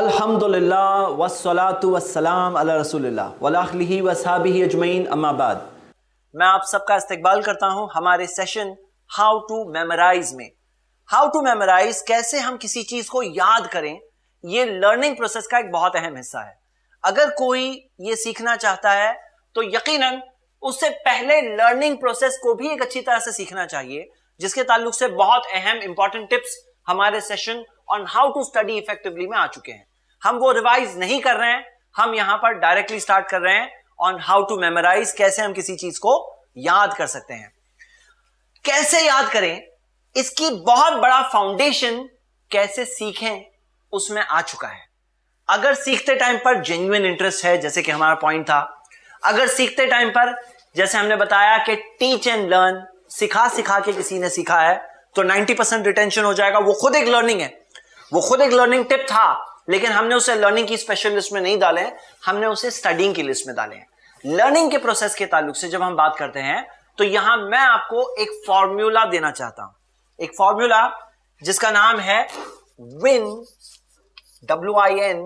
अल्हम्दुलिल्लाह वस्सलातु वस्सलाम अला रसूलिल्लाह वला आलिहि वसहबिहि अजमईन अम्मा बाद। मैं आप सबका इस्तकबाल करता हूं हमारे सेशन हाउ टू मेमोराइज में। हाउ टू मेमोराइज, कैसे हम किसी चीज को याद करें, ये लर्निंग प्रोसेस का एक बहुत अहम हिस्सा है। अगर कोई ये सीखना चाहता है तो यकीनन उससे पहले लर्निंग प्रोसेस को भी एक अच्छी तरह से सीखना चाहिए, जिसके ताल्लुक से बहुत अहम इंपॉर्टेंट टिप्स हमारे session on how to study effectively में आ चुके हैं। हम वो रिवाइज नहीं कर रहे हैं, हम यहां पर डायरेक्टली स्टार्ट कर रहे हैं ऑन हाउ टू मेमोराइज, कैसे हम किसी चीज को याद कर सकते हैं। कैसे याद करें, इसकी बहुत बड़ा फाउंडेशन कैसे सीखें उसमें आ चुका है। अगर सीखते टाइम पर जेन्युइन इंटरेस्ट है, जैसे कि हमारा पॉइंट था, अगर सीखते टाइम पर जैसे हमने बताया कि टीच एंड लर्न, सिखा सिखा के किसी ने सीखा है तो 90% रिटेंशन हो जाएगा। वो खुद एक लर्निंग है, वो खुद एक लर्निंग टिप था, लेकिन हमने उसे लर्निंग की स्पेशल लिस्ट में नहीं डाले, हमने उसे स्टडिंग की लिस्ट में डाले हैं। लर्निंग के प्रोसेस के ताल्लुक से जब हम बात करते हैं तो यहां मैं आपको एक फॉर्मूला देना चाहता हूं, एक फॉर्मूला जिसका नाम है विन, WIN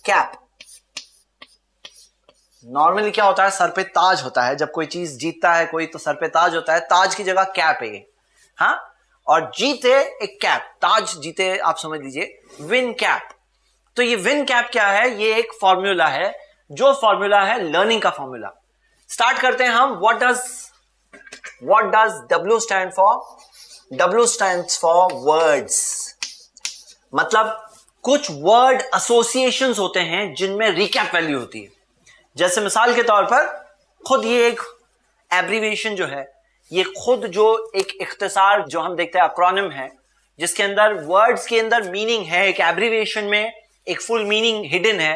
कैप। नॉर्मली क्या होता है, सर पे ताज होता है, जब कोई चीज जीतता है कोई तो सर पे ताज होता है, ताज की जगह कैप है ये, हाँ, और जीते एक कैप, ताज जीते आप समझ लीजिए विन कैप। तो ये विन कैप क्या है, ये एक फॉर्मूला है, जो फॉर्मूला है लर्निंग का फॉर्मूला। स्टार्ट करते हैं हम। What does W stand for? W stands for words. मतलब कुछ वर्ड एसोसिएशंस होते हैं जिनमें रिकैप वैल्यू होती है। जैसे मिसाल के तौर पर खुद ये एक एब्रीविएशन जो है, ये खुद जो एक इख्तिसार जो हम देखते हैं एक्रोनिम है, जिसके अंदर वर्ड्स के अंदर मीनिंग है, एक एब्रीविएशन में एक फुल मीनिंग हिडन है।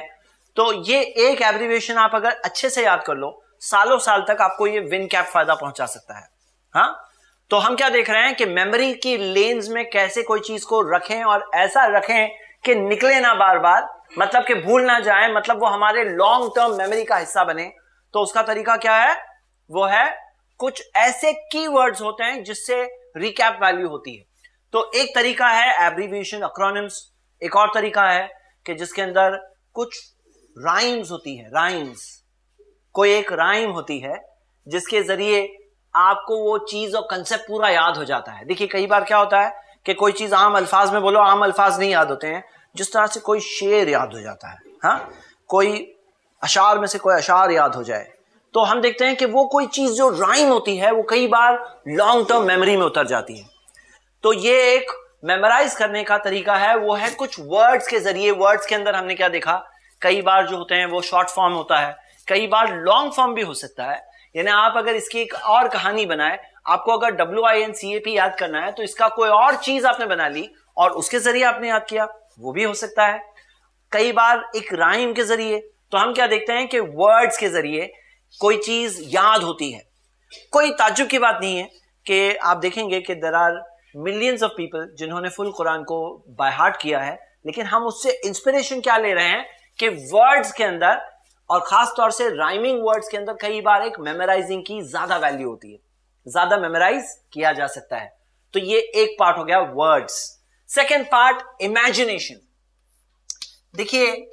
तो ये एक एब्रीविएशन आप अगर अच्छे से याद कर लो, सालों साल तक आपको ये विन कैप फायदा पहुंचा सकता है। हाँ, तो हम क्या देख रहे हैं कि मेमोरी की लेन्स में कैसे कोई चीज को रखें और ऐसा रखें कि निकले ना बार बार, मतलब कि भूल ना जाए, मतलब वो हमारे लॉन्ग टर्म मेमोरी का हिस्सा बने। तो उसका तरीका क्या है, वो है कुछ ऐसे कीवर्ड्स होते हैं जिससे रिकैप वैल्यू होती है। तो एक तरीका है एब्रीविएशन, एक्रोनिम्स। एक और तरीका है कि जिसके अंदर कुछ राइम्स होती है, राइम्स, कोई एक राइम होती है जिसके जरिए आपको वो चीज और कंसेप्ट पूरा याद हो जाता है। देखिए कई बार क्या होता है कि कोई चीज आम अल्फाज में बोलो, आम अल्फाज नहीं याद होते हैं, जिस तरह से कोई शेर याद हो जाता है, हाँ, कोई अशार में से कोई अशार याद हो जाए, तो हम देखते हैं कि वो कोई चीज जो राइम होती है वो कई बार लॉन्ग टर्म मेमोरी में उतर जाती है। तो ये एक मेमोराइज करने का तरीका है, वो है कुछ वर्ड्स के जरिए। वर्ड्स के अंदर हमने क्या देखा, कई बार जो होते हैं वो शॉर्ट फॉर्म होता है, कई बार लॉन्ग फॉर्म भी हो सकता है। यानी आप अगर इसकी एक और कहानी बनाए, आपको अगर WINCAP याद करना है तो इसका कोई और चीज आपने बना ली और उसके जरिए आपने याद किया, वो भी हो सकता है। कई बार एक राइम के जरिए। तो हम क्या देखते हैं कि वर्ड्स के जरिए कोई चीज याद होती है। कोई ताज्जुब की बात नहीं है कि आप देखेंगे कि there are millions of people जिन्होंने फुल कुरान को बाय हार्ट किया है, लेकिन हम उससे इंस्पिरेशन क्या ले रहे हैं कि वर्ड्स के अंदर और खास तौर से राइमिंग वर्ड्स के अंदर कई बार एक मेमोराइजिंग की ज्यादा वैल्यू होती है, ज्यादा मेमोराइज किया जा सकता है। तो ये एक पार्ट हो गया वर्ड्स। Second part imagination. देखिए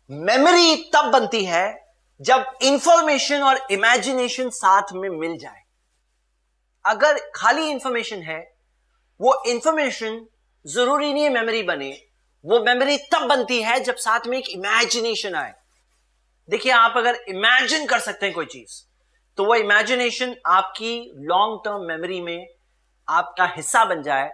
मेमोरी तब बनती है जब इंफॉर्मेशन और इमेजिनेशन साथ में मिल जाए। अगर खाली इंफॉर्मेशन है, वो इंफॉर्मेशन जरूरी नहीं है मेमोरी बने, वो मेमोरी तब बनती है जब साथ में एक इमेजिनेशन आए। देखिए आप अगर इमेजिन कर सकते हैं कोई चीज, तो वो इमेजिनेशन आपकी लॉन्ग टर्म मेमोरी में आपका हिस्सा बन जाए।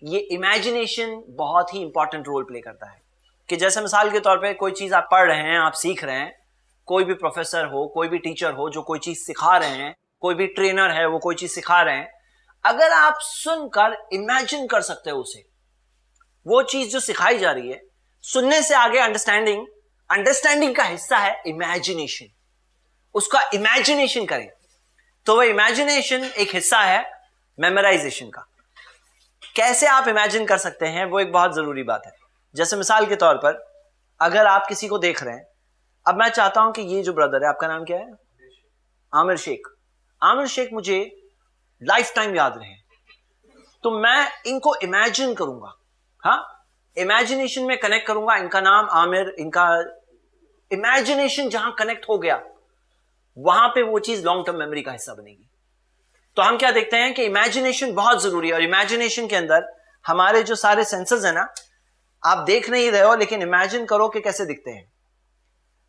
ये इमेजिनेशन बहुत ही इंपॉर्टेंट रोल प्ले करता है। कि जैसे मिसाल के तौर पे कोई चीज आप पढ़ रहे हैं, आप सीख रहे हैं, कोई भी प्रोफेसर हो, कोई भी टीचर हो जो कोई चीज सिखा रहे हैं, कोई भी ट्रेनर है वो कोई चीज सिखा रहे हैं, अगर आप सुनकर इमेजिन कर सकते हो उसे, वो चीज जो सिखाई जा रही है, सुनने से आगे अंडरस्टैंडिंग, अंडरस्टैंडिंग का हिस्सा है इमेजिनेशन। उसका इमेजिनेशन करें तो वो इमेजिनेशन एक हिस्सा है मेमोराइजेशन का। कैसे आप इमेजिन कर सकते हैं वो एक बहुत जरूरी बात है। जैसे मिसाल के तौर पर अगर आप किसी को देख रहे हैं, अब मैं चाहता हूं कि ये जो ब्रदर है, आपका नाम क्या है? आमिर शेख। आमिर शेख मुझे लाइफ टाइम याद रहे, तो मैं इनको इमेजिन करूंगा, हाँ, इमेजिनेशन में कनेक्ट करूंगा। इनका नाम आमिर, इनका इमेजिनेशन जहां कनेक्ट हो गया वहां पे वो चीज लॉन्ग टर्म मेमोरी का हिस्सा बनेगी। तो हम क्या देखते हैं कि इमेजिनेशन बहुत जरूरी है, और इमेजिनेशन के अंदर हमारे जो सारे सेंसेस है ना, आप देख नहीं रहे हो लेकिन इमेजिन करो कि कैसे दिखते हैं।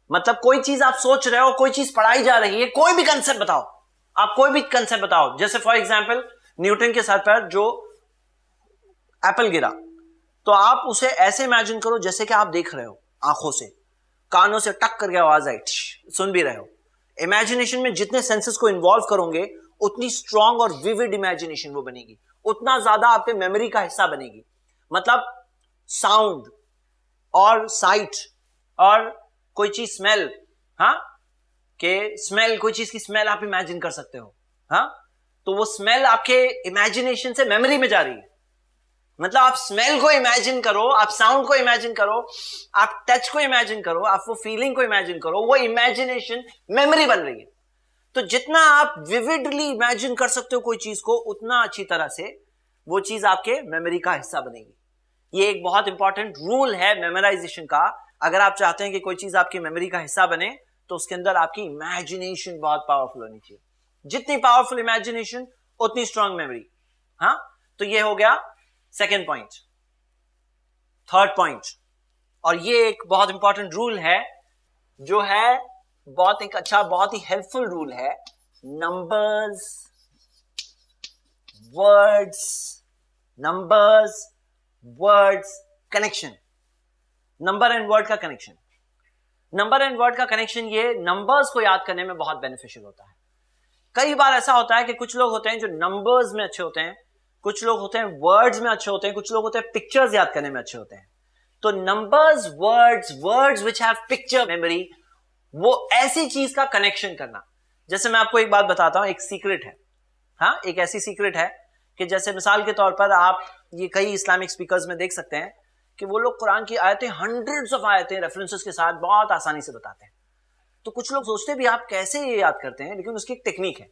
मतलब कोई चीज आप सोच रहे हो, कोई चीज पढ़ाई जा रही है, कोई भी कंसेप्ट बताओ, आप कोई भी कंसेप्ट बताओ। जैसे फॉर एग्जांपल न्यूटन के सर पर जो एप्पल गिरा, तो आप उसे ऐसे इमेजिन करो जैसे कि आप देख रहे हो आंखों से, कानों से टक करके आवाज आई, सुन भी रहे हो। इमेजिनेशन में जितने सेंसेस को इन्वॉल्व करोगे उतनी स्ट्रॉन्ग और विविड इमेजिनेशन वो बनेगी, उतना ज्यादा आपके मेमोरी का हिस्सा बनेगी। मतलब साउंड और साइट और कोई चीज स्मेल, हाँ, कि स्मेल, कोई चीज की स्मेल आप इमेजिन कर सकते हो, हाँ, तो वो स्मेल आपके इमेजिनेशन से मेमोरी में जा रही है। मतलब आप स्मेल को इमेजिन करो, आप साउंड को इमेजिन करो, आप टच को इमेजिन करो, आप वो फीलिंग को इमेजिन करो, वो इमेजिनेशन मेमोरी बन रही है। तो जितना आप विविडली इमेजिन कर सकते हो कोई चीज को, उतना अच्छी तरह से वो चीज आपके मेमोरी का हिस्सा बनेगी। ये एक बहुत इंपॉर्टेंट रूल है मेमोराइजेशन का। अगर आप चाहते हैं कि कोई चीज आपकी मेमोरी का हिस्सा बने, तो उसके अंदर आपकी इमेजिनेशन बहुत पावरफुल होनी चाहिए। जितनी पावरफुल इमेजिनेशन उतनी स्ट्रांग मेमोरी। हाँ, तो ये हो गया सेकेंड पॉइंट। थर्ड पॉइंट, और ये एक बहुत इंपॉर्टेंट रूल है, जो है बहुत एक अच्छा, बहुत ही हेल्पफुल रूल है। Numbers words connection. Number and word का कनेक्शन। नंबर एंड वर्ड का कनेक्शन, ये नंबर्स को याद करने में बहुत बेनिफिशियल होता है। कई बार ऐसा होता है कि कुछ लोग होते हैं जो नंबर्स में अच्छे होते हैं, कुछ लोग होते हैं वर्ड्स में अच्छे होते हैं, कुछ लोग होते हैं पिक्चर्स याद करने में अच्छे होते हैं। तो numbers, words which have picture memory, वो ऐसी चीज का कनेक्शन करना। जैसे मैं आपको एक बात बताता हूं, एक सीक्रेट है, हाँ, एक ऐसी सीक्रेट है कि जैसे मिसाल के तौर पर आप ये कई इस्लामिक स्पीकर्स में देख सकते हैं कि वो लोग कुरान की आयतें, हंड्रेड्स ऑफ आयतें रेफरेंसेस के साथ बहुत आसानी से बताते हैं। तो कुछ लोग सोचते भी आप कैसे ये याद करते हैं, लेकिन उसकी एक टेक्निक है।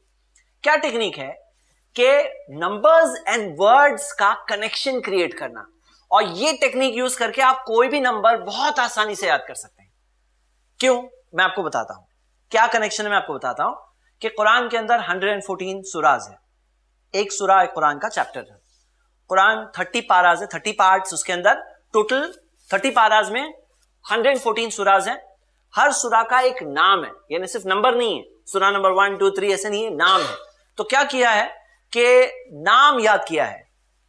क्या टेक्निक है? कि नंबर्स एंड वर्ड्स का कनेक्शन क्रिएट करना, और ये टेक्निक यूज करके आप कोई भी नंबर बहुत आसानी से याद कर सकते हैं। क्यों? मैं आपको बताता हूं क्या कनेक्शन है। मैं आपको बताता हूं कि कुरान के अंदर 114 सूराज है। एक सूरा एक कुरान का चैप्टर है। कुरान 30 पाराज है, 30 पार्ट्स, उसके अंदर टोटल 30 पाराज में 114 सूराज हैं। हर सूरा का एक नाम है, यानी सिर्फ नंबर नहीं है, सूरा नंबर 1 2 3 ऐसे नहीं है, नाम है। तो क्या किया है कि नाम याद किया है,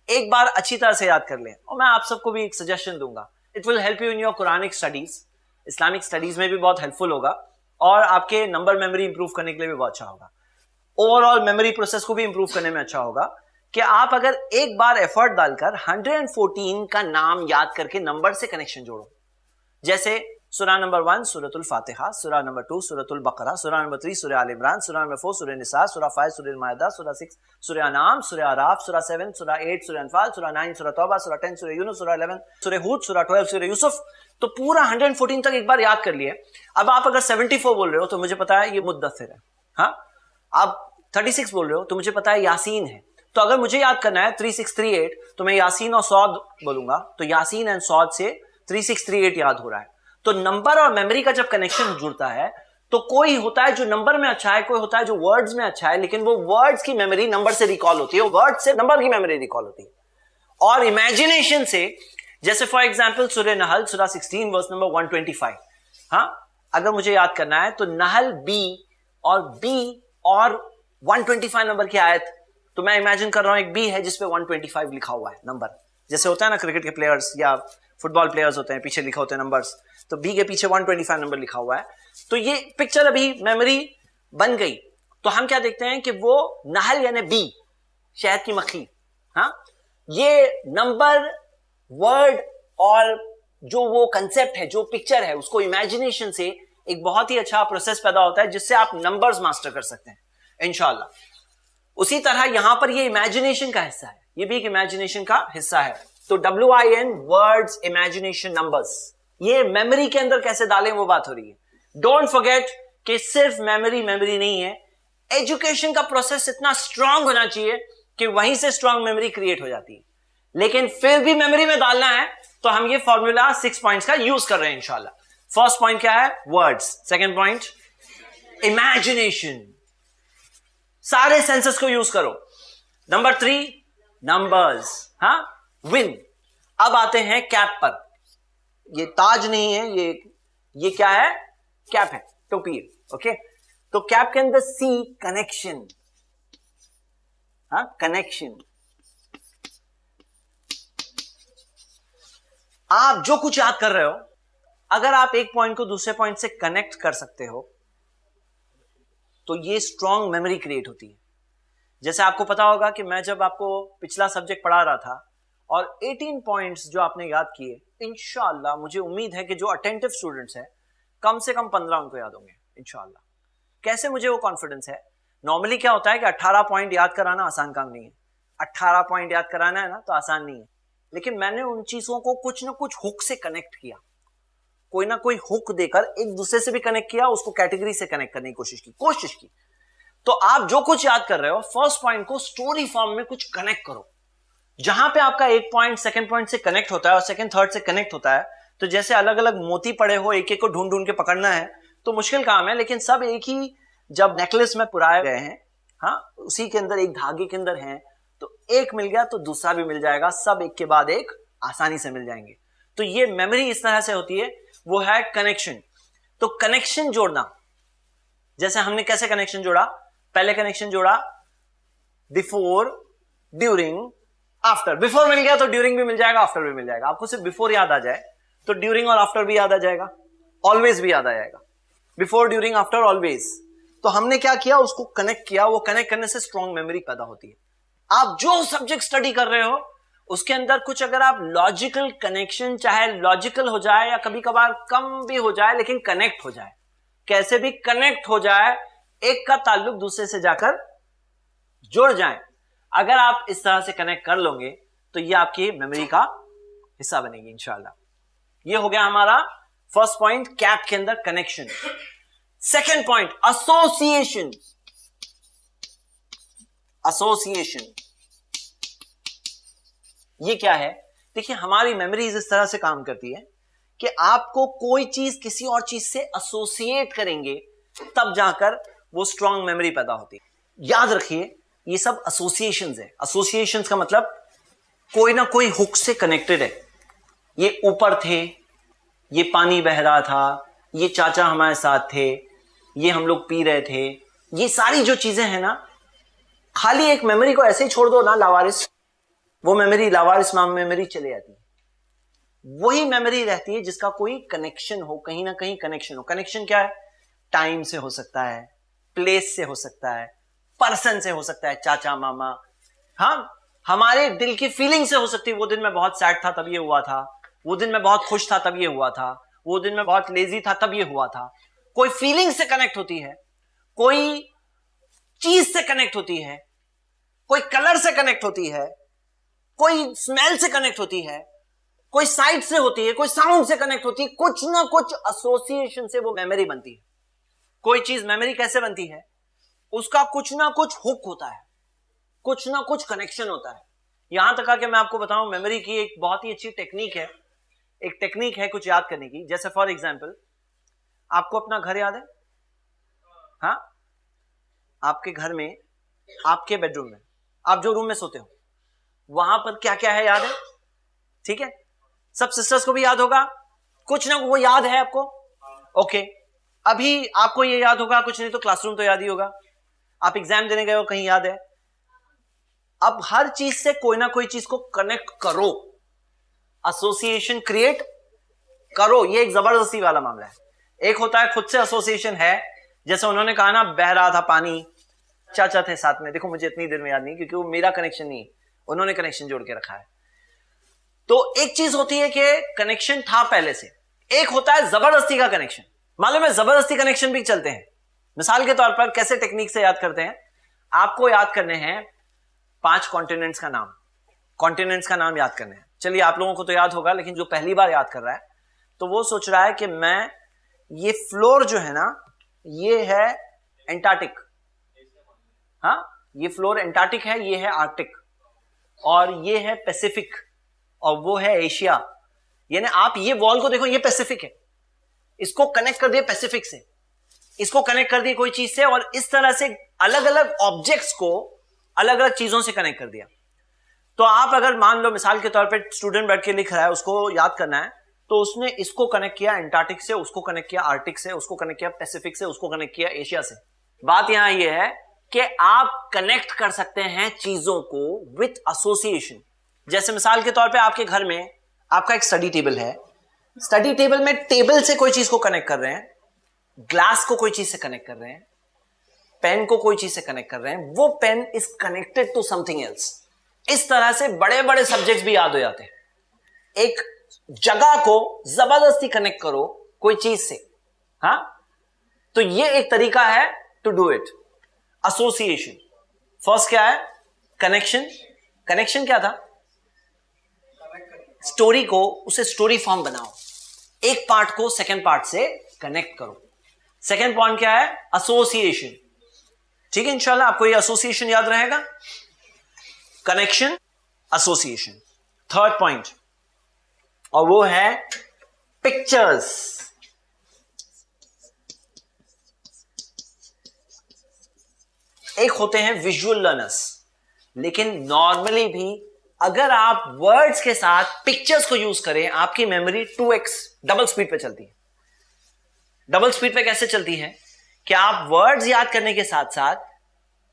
एक बार अच्छी तरह से याद कर लें। और मैं आप सबको भी एक सजेशन दूंगा, it will help you in your Quranic studies, Islamic studies में भी बहुत हेल्पफुल होगा, और आपके नंबर मेमोरी इंप्रूव करने के लिए भी बहुत अच्छा होगा। ओवरऑल मेमोरी प्रोसेस को भी इंप्रूव करने में अच्छा होगा कि आप अगर एक बार एफर्ट डालकर 114 का नाम याद करके नंबर से कनेक्शन जोड़ो। जैसे सूरा नंबर 1 सूरतुल फातिहा, सूरा नंबर 2 सूरतुल बकरा, सूरा नंबर 3 सूरा आल इमरान, सूरा नंबर 4 सूरा निसा, सूरा 5 सूरा मायदा, सूरा 6 सूरा अनाम, सूरा आराफ, सूरा 7 सूरा 8 सूरा अनफाल, सूरा 9 सूरा तौबा, सूरा 10 सूरा यूनुस, सूरा 11 सूरा हूद, सूरा 12 सूरा यूसुफ। तो पूरा 114 तक एक बार याद कर लिए। अब आप अगर 74 बोल रहे हो तो मुझे पता है ये मुद्दस्सिर है, हाँ। आप 36 बोल रहे हो तो मुझे पता है यासीन है। तो अगर मुझे याद करना है 3638, तो मैं यासीन और सौद बोलूंगा, तो यासीन एंड सौद से 3638 याद हो रहा है। तो नंबर और मेमोरी का जब कनेक्शन जुड़ता है, तो कोई होता है जो नंबर में अच्छा है, कोई होता है जो वर्ड्स में अच्छा है, लेकिन वो वर्ड्स की मेमोरी नंबर से रिकॉल होती है, वर्ड से नंबर की मेमोरी रिकॉल होती है। और इमेजिनेशन से, जैसे फॉर एग्जाम्पल सूरह नहल सूरा 16 वर्स नंबर 125, हाँ, अगर मुझे याद करना है तो नहल बी और 125 नंबर की आयत, तो मैं इमेजिन कर रहा हूं एक बी है जिसपे 125 लिखा हुआ है नंबर। जैसे होता है ना क्रिकेट के प्लेयर्स या फुटबॉल प्लेयर्स होते हैं, पीछे लिखा होते हैं नंबर्स, तो बी के पीछे 125 नंबर लिखा हुआ है। तो ये पिक्चर अभी मेमोरी बन गई। तो हम क्या देखते हैं कि वो नहल यानी बी, शहद की मक्खी, हाँ, ये नंबर, वर्ड और जो वो कंसेप्ट है, जो पिक्चर है, उसको इमेजिनेशन से एक बहुत ही अच्छा प्रोसेस पैदा होता है जिससे आप नंबर्स मास्टर कर सकते हैं इंशाल्लाह। उसी तरह यहां पर ये इमेजिनेशन का हिस्सा है, ये भी एक इमेजिनेशन का हिस्सा है। तो WIN वर्ड्स, इमेजिनेशन, नंबर्स, ये मेमोरी के अंदर कैसे डालें वो बात हो रही है। डोंट फॉरगेट कि सिर्फ मेमोरी नहीं है, एजुकेशन का प्रोसेस इतना स्ट्रांग होना चाहिए कि वहीं से स्ट्रांग मेमोरी क्रिएट हो जाती है। लेकिन फिर भी मेमोरी में डालना है तो हम ये फॉर्मूला 6 पॉइंट्स का यूज कर रहे हैं इंशाल्लाह। फर्स्ट पॉइंट क्या है? वर्ड्स। सेकंड पॉइंट इमेजिनेशन, सारे सेंसेस को यूज करो। नंबर 3 नंबर्स, हाँ, विन। अब आते हैं कैप पर। ये ताज नहीं है, ये क्या है? कैप है, टोपी है। ओके, तो कैप के अंदर सी कनेक्शन, हाँ, कनेक्शन। आप जो कुछ याद कर रहे हो, अगर आप एक पॉइंट को दूसरे पॉइंट से कनेक्ट कर सकते हो तो ये स्ट्रांग मेमोरी क्रिएट होती है। जैसे आपको पता होगा कि मैं जब आपको पिछला सब्जेक्ट पढ़ा रहा था और 18 पॉइंट्स जो आपने याद किए, इंशाल्लाह मुझे उम्मीद है कि जो अटेंटिव स्टूडेंट्स हैं कम से कम 15 उनको याद होंगे इंशाल्लाह। कैसे मुझे वो कॉन्फिडेंस है? नॉर्मली क्या होता है कि 18 पॉइंट याद कराना आसान काम नहीं है। 18 पॉइंट याद कराना है ना तो आसान नहीं है, लेकिन मैंने उन चीजों को कुछ ना कुछ हुक से कनेक्ट किया, कोई ना कोई हुक देकर एक दूसरे से भी कनेक्ट किया, उसको कैटेगरी से कनेक्ट करने की कोशिश की। तो आप जो कुछ याद कर रहे हो, फर्स्ट पॉइंट को स्टोरी फॉर्म में कुछ कनेक्ट करो। जहां पे आपका एक पॉइंट सेकंड पॉइंट से कनेक्ट होता है और सेकंड थर्ड से कनेक्ट होता है, तो जैसे अलग अलग मोती पड़े हो, एक एक को ढूंढ ढूंढ के पकड़ना है तो मुश्किल काम है, लेकिन सब एक ही जब नेकलेस में पुराए गए हैं, हाँ, उसी के अंदर एक धागे के अंदर हैं, तो एक मिल गया तो दूसरा भी मिल जाएगा, सब एक के बाद एक आसानी से मिल जाएंगे। तो ये मेमोरी इस तरह से होती है, वो है कनेक्शन। तो कनेक्शन जोड़ना, जैसे हमने कैसे कनेक्शन जोड़ा? पहले कनेक्शन जोड़ा बिफोर, ड्यूरिंग, आफ्टर। बिफोर मिल गया तो ड्यूरिंग भी मिल जाएगा, आफ्टर भी मिल जाएगा। आपको सिर्फ बिफोर याद आ जाए तो ड्यूरिंग और आफ्टर भी याद आ जाएगा, ऑलवेज भी याद आ जाएगा। Before, during, after, always. तो हमने क्या किया? उसको कनेक्ट किया। वो कनेक्ट करने से स्ट्रांग मेमोरी पैदा होती है। आप जो सब्जेक्ट स्टडी कर रहे हो उसके अंदर कुछ अगर आप लॉजिकल कनेक्शन, चाहे लॉजिकल हो जाए या कभी कभार कम भी हो जाए, लेकिन कनेक्ट हो जाए, कैसे भी कनेक्ट हो जाए, एक का ताल्लुक दूसरे से जाकर जुड़ जाए, अगर आप इस तरह से कनेक्ट कर लोगे तो ये आपकी मेमोरी का हिस्सा बनेगी इंशाल्लाह। ये हो गया हमारा फर्स्ट पॉइंट, कैप के अंदर connection. Second point, association. Association ये क्या है? देखिए, हमारी मेमोरीज इस तरह से काम करती है कि आपको कोई चीज किसी और चीज से एसोसिएट करेंगे तब जाकर वो स्ट्रांग मेमोरी पैदा होती है। याद रखिए, ये सब एसोसिएशंस है। एसोसिएशंस का मतलब कोई ना कोई हुक से कनेक्टेड है। ये ऊपर थे, ये पानी बह रहा था, ये चाचा हमारे साथ थे, ये हम लोग पी रहे थे, ये सारी जो चीजें हैं ना, खाली एक मेमोरी को ऐसे ही छोड़ दो ना लावारिस, वो मेमोरी लावारिस मेमोरी चले जाती है। वही मेमोरी रहती है जिसका कोई कनेक्शन हो, कहीं ना कहीं कनेक्शन हो। कनेक्शन क्या है? टाइम से हो सकता है, प्लेस से हो सकता है, पर्सन से हो सकता है, चाचा मामा, हाँ, हमारे दिल की फीलिंग से हो सकती है। वो दिन मैं बहुत सैड था तब ये हुआ था, वो दिन मैं बहुत खुश था तब ये हुआ था, वो दिन मैं बहुत लेजी था तब ये हुआ था। कोई फीलिंग से कनेक्ट होती है, कोई चीज से कनेक्ट होती है, कोई कलर से कनेक्ट होती है, कोई स्मेल से कनेक्ट होती है, कोई साइट से होती है, कोई साउंड से कनेक्ट होती है। कुछ ना कुछ एसोसिएशन से वो मेमोरी बनती है। कोई चीज मेमोरी कैसे बनती है? उसका कुछ ना कुछ हुक होता है, कुछ ना कुछ कनेक्शन होता है। यहां तक आके मैं आपको बताऊं, मेमोरी की एक बहुत ही अच्छी टेक्निक है, एक टेक्निक है कुछ याद करने की। जैसे फॉर एग्जाम्पल, आपको अपना घर याद है? हाँ, आपके घर में, आपके बेडरूम में, आप जो रूम में सोते हो, वहां पर क्या क्या है याद है? ठीक है, सब सिस्टर्स को भी याद होगा, कुछ ना वो याद है आपको। ओके, अभी आपको ये याद होगा, कुछ नहीं तो क्लासरूम तो याद ही होगा, आप एग्जाम देने गए हो कहीं याद है। अब हर चीज से कोई ना कोई चीज को कनेक्ट करो, एसोसिएशन क्रिएट करो। ये एक जबरदस्ती वाला मामला है। एक होता है खुद से एसोसिएशन है, जैसे उन्होंने कहा ना, बह रहा था पानी, चाचा थे साथ में। देखो, मुझे इतनी देर में याद नहीं क्योंकि वो मेरा कनेक्शन नहीं, उन्होंने कनेक्शन जोड़ के रखा है। तो एक चीज होती है कि कनेक्शन था पहले से, एक होता है जबरदस्ती का कनेक्शन। मालूम है, जबरदस्ती कनेक्शन भी चलते हैं। मिसाल के तौर पर कैसे टेक्निक से याद करते हैं? आपको याद करने हैं 5 कॉन्टिनेंट्स का नाम, कॉन्टिनेंट्स का नाम याद करने हैं। चलिए, आप लोगों को तो याद होगा, लेकिन जो पहली बार याद कर रहा है तो वो सोच रहा है कि मैं, ये फ्लोर जो है ना, ये है एंटार्क्टिक, हाँ, ये फ्लोर एंटार्क्टिक है, ये है आर्कटिक, और ये है पैसिफिक, और वो है एशिया। यानी आप ये वॉल को देखो, ये पैसिफिक है, इसको कनेक्ट कर दिया पैसिफिक से, इसको कनेक्ट कर दिया कोई चीज से, और इस तरह से अलग अलग ऑब्जेक्ट्स को अलग अलग चीजों से कनेक्ट कर दिया। तो आप अगर मान लो मिसाल के तौर पे स्टूडेंट बैठ के लिख रहा है, उसको याद करना है, तो उसने इसको कनेक्ट किया एंटार्क्टिक से, उसको कनेक्ट किया आर्कटिक से, उसको कनेक्ट किया पैसिफिक से, उसको कनेक्ट किया एशिया से। बात यहां यह है कि आप कनेक्ट कर सकते हैं चीजों को विथ एसोसिएशन। जैसे मिसाल के तौर पे आपके घर में आपका एक स्टडी टेबल है, स्टडी टेबल में टेबल से कोई चीज को कनेक्ट कर रहे हैं, ग्लास को कोई चीज से कनेक्ट कर रहे हैं, पेन को कोई चीज से कनेक्ट कर रहे हैं, वो pain is connected to something else. इस तरह से बड़े बड़े सब्जेक्ट्स भी याद हो जाते हैं। एक जगह को जबरदस्ती कनेक्ट करो कोई चीज से, हाँ, तो ये एक तरीका है to do it, association. First क्या है? कनेक्शन। कनेक्शन क्या था? स्टोरी को, उसे स्टोरी फॉर्म बनाओ, एक पार्ट को सेकेंड पार्ट से कनेक्ट करो। सेकेंड पॉइंट क्या है? एसोसिएशन। ठीक है, इंशाल्लाह आपको ये एसोसिएशन याद रहेगा, कनेक्शन, एसोसिएशन। थर्ड पॉइंट, और वो है पिक्चर्स। एक होते हैं विजुअल लर्नर्स, लेकिन नॉर्मली भी अगर आप वर्ड्स के साथ पिक्चर्स को यूज करें, आपकी मेमोरी 2x डबल स्पीड पे चलती है। डबल स्पीड पे कैसे चलती है कि आप वर्ड्स याद करने के साथ साथ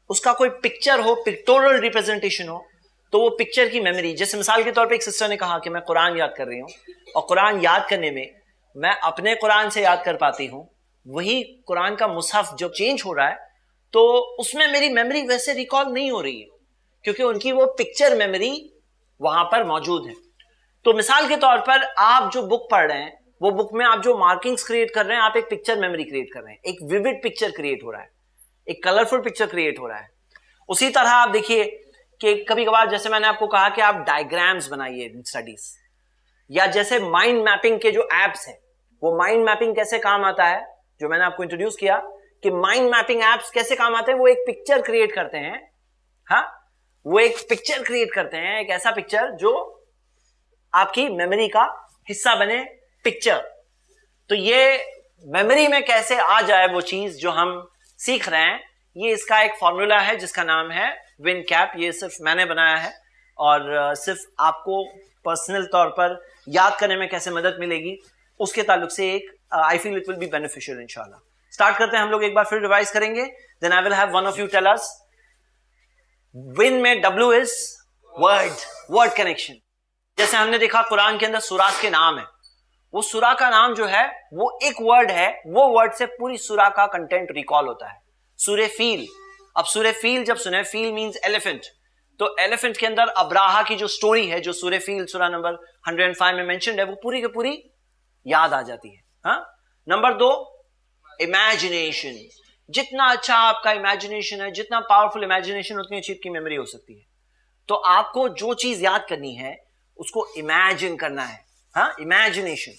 उसका कोई पिक्चर हो, पिक्टोरल रिप्रेजेंटेशन हो, तो वो पिक्चर की मेमोरी, जैसे मिसाल के तौर पे एक सिस्टर ने कहा कि मैं कुरान याद कर रही हूं, और कुरान याद करने में मैं अपने कुरान से याद कर पाती हूं, वही कुरान का मुसहफ जो चेंज हो रहा है, तो उसमें मेरी मेमोरी वैसे रिकॉल नहीं हो रही है, क्योंकि उनकी वो पिक्चर मेमोरी वहां पर मौजूद है। तो मिसाल के तौर पर आप जो बुक पढ़ रहे हैं, वो बुक में आप जो मार्किंग्स क्रिएट कर रहे हैं, आप एक पिक्चर मेमोरी क्रिएट कर रहे हैं, एक विविड पिक्चर क्रिएट हो रहा है, एक कलरफुल पिक्चर क्रिएट हो रहा है। उसी तरह आप देखिए कि कभी कभार, जैसे मैंने आपको कहा कि आप डायग्राम्स बनाइए स्टडीज, या जैसे माइंड मैपिंग के जो एप्स हैं, वो माइंड मैपिंग कैसे काम आता है, जो मैंने आपको इंट्रोड्यूस किया कि माइंड मैपिंग एप्स कैसे काम आते हैं, वो एक पिक्चर क्रिएट करते हैं, हाँ, वो एक पिक्चर क्रिएट करते हैं, एक ऐसा पिक्चर जो आपकी मेमोरी का हिस्सा बने, पिक्चर। तो ये मेमोरी में कैसे आ जाए वो चीज जो हम सीख रहे हैं, ये इसका एक फॉर्मूला है जिसका नाम है विन कैप। ये सिर्फ मैंने बनाया है, और सिर्फ आपको पर्सनल तौर पर याद करने में कैसे मदद मिलेगी उसके ताल्लुक से एक I feel it will be beneficial इंशाल्लाह। स्टार्ट करते हैं हम लोग, एक बार फिर रिवाइज करेंगे, then I will have one of you tell us. Win में W इज वर्ड कनेक्शन। जैसे हमने देखा कुरान के अंदर सूरा के नाम है, वो सूरा का नाम जो है वो एक वर्ड है, वो वर्ड से पूरी सूरा का कंटेंट रिकॉल होता है। सूरे फील, अब सूरे फील जब सुने, फील मींस एलिफेंट, तो एलिफेंट के अंदर अब्राहा की जो स्टोरी है, जो सूरे फील सूरा नंबर 105 में मेंशन्ड है, वो पूरी की पूरी याद आ जाती है। हाँ, नंबर 2 इमेजिनेशन। जितना अच्छा आपका इमेजिनेशन है, जितना पावरफुल इमेजिनेशन, उतनी अच्छी आपकी मेमोरी हो सकती है। तो आपको जो चीज याद करनी है उसको इमेजिन करना है, हाँ, इमेजिनेशन।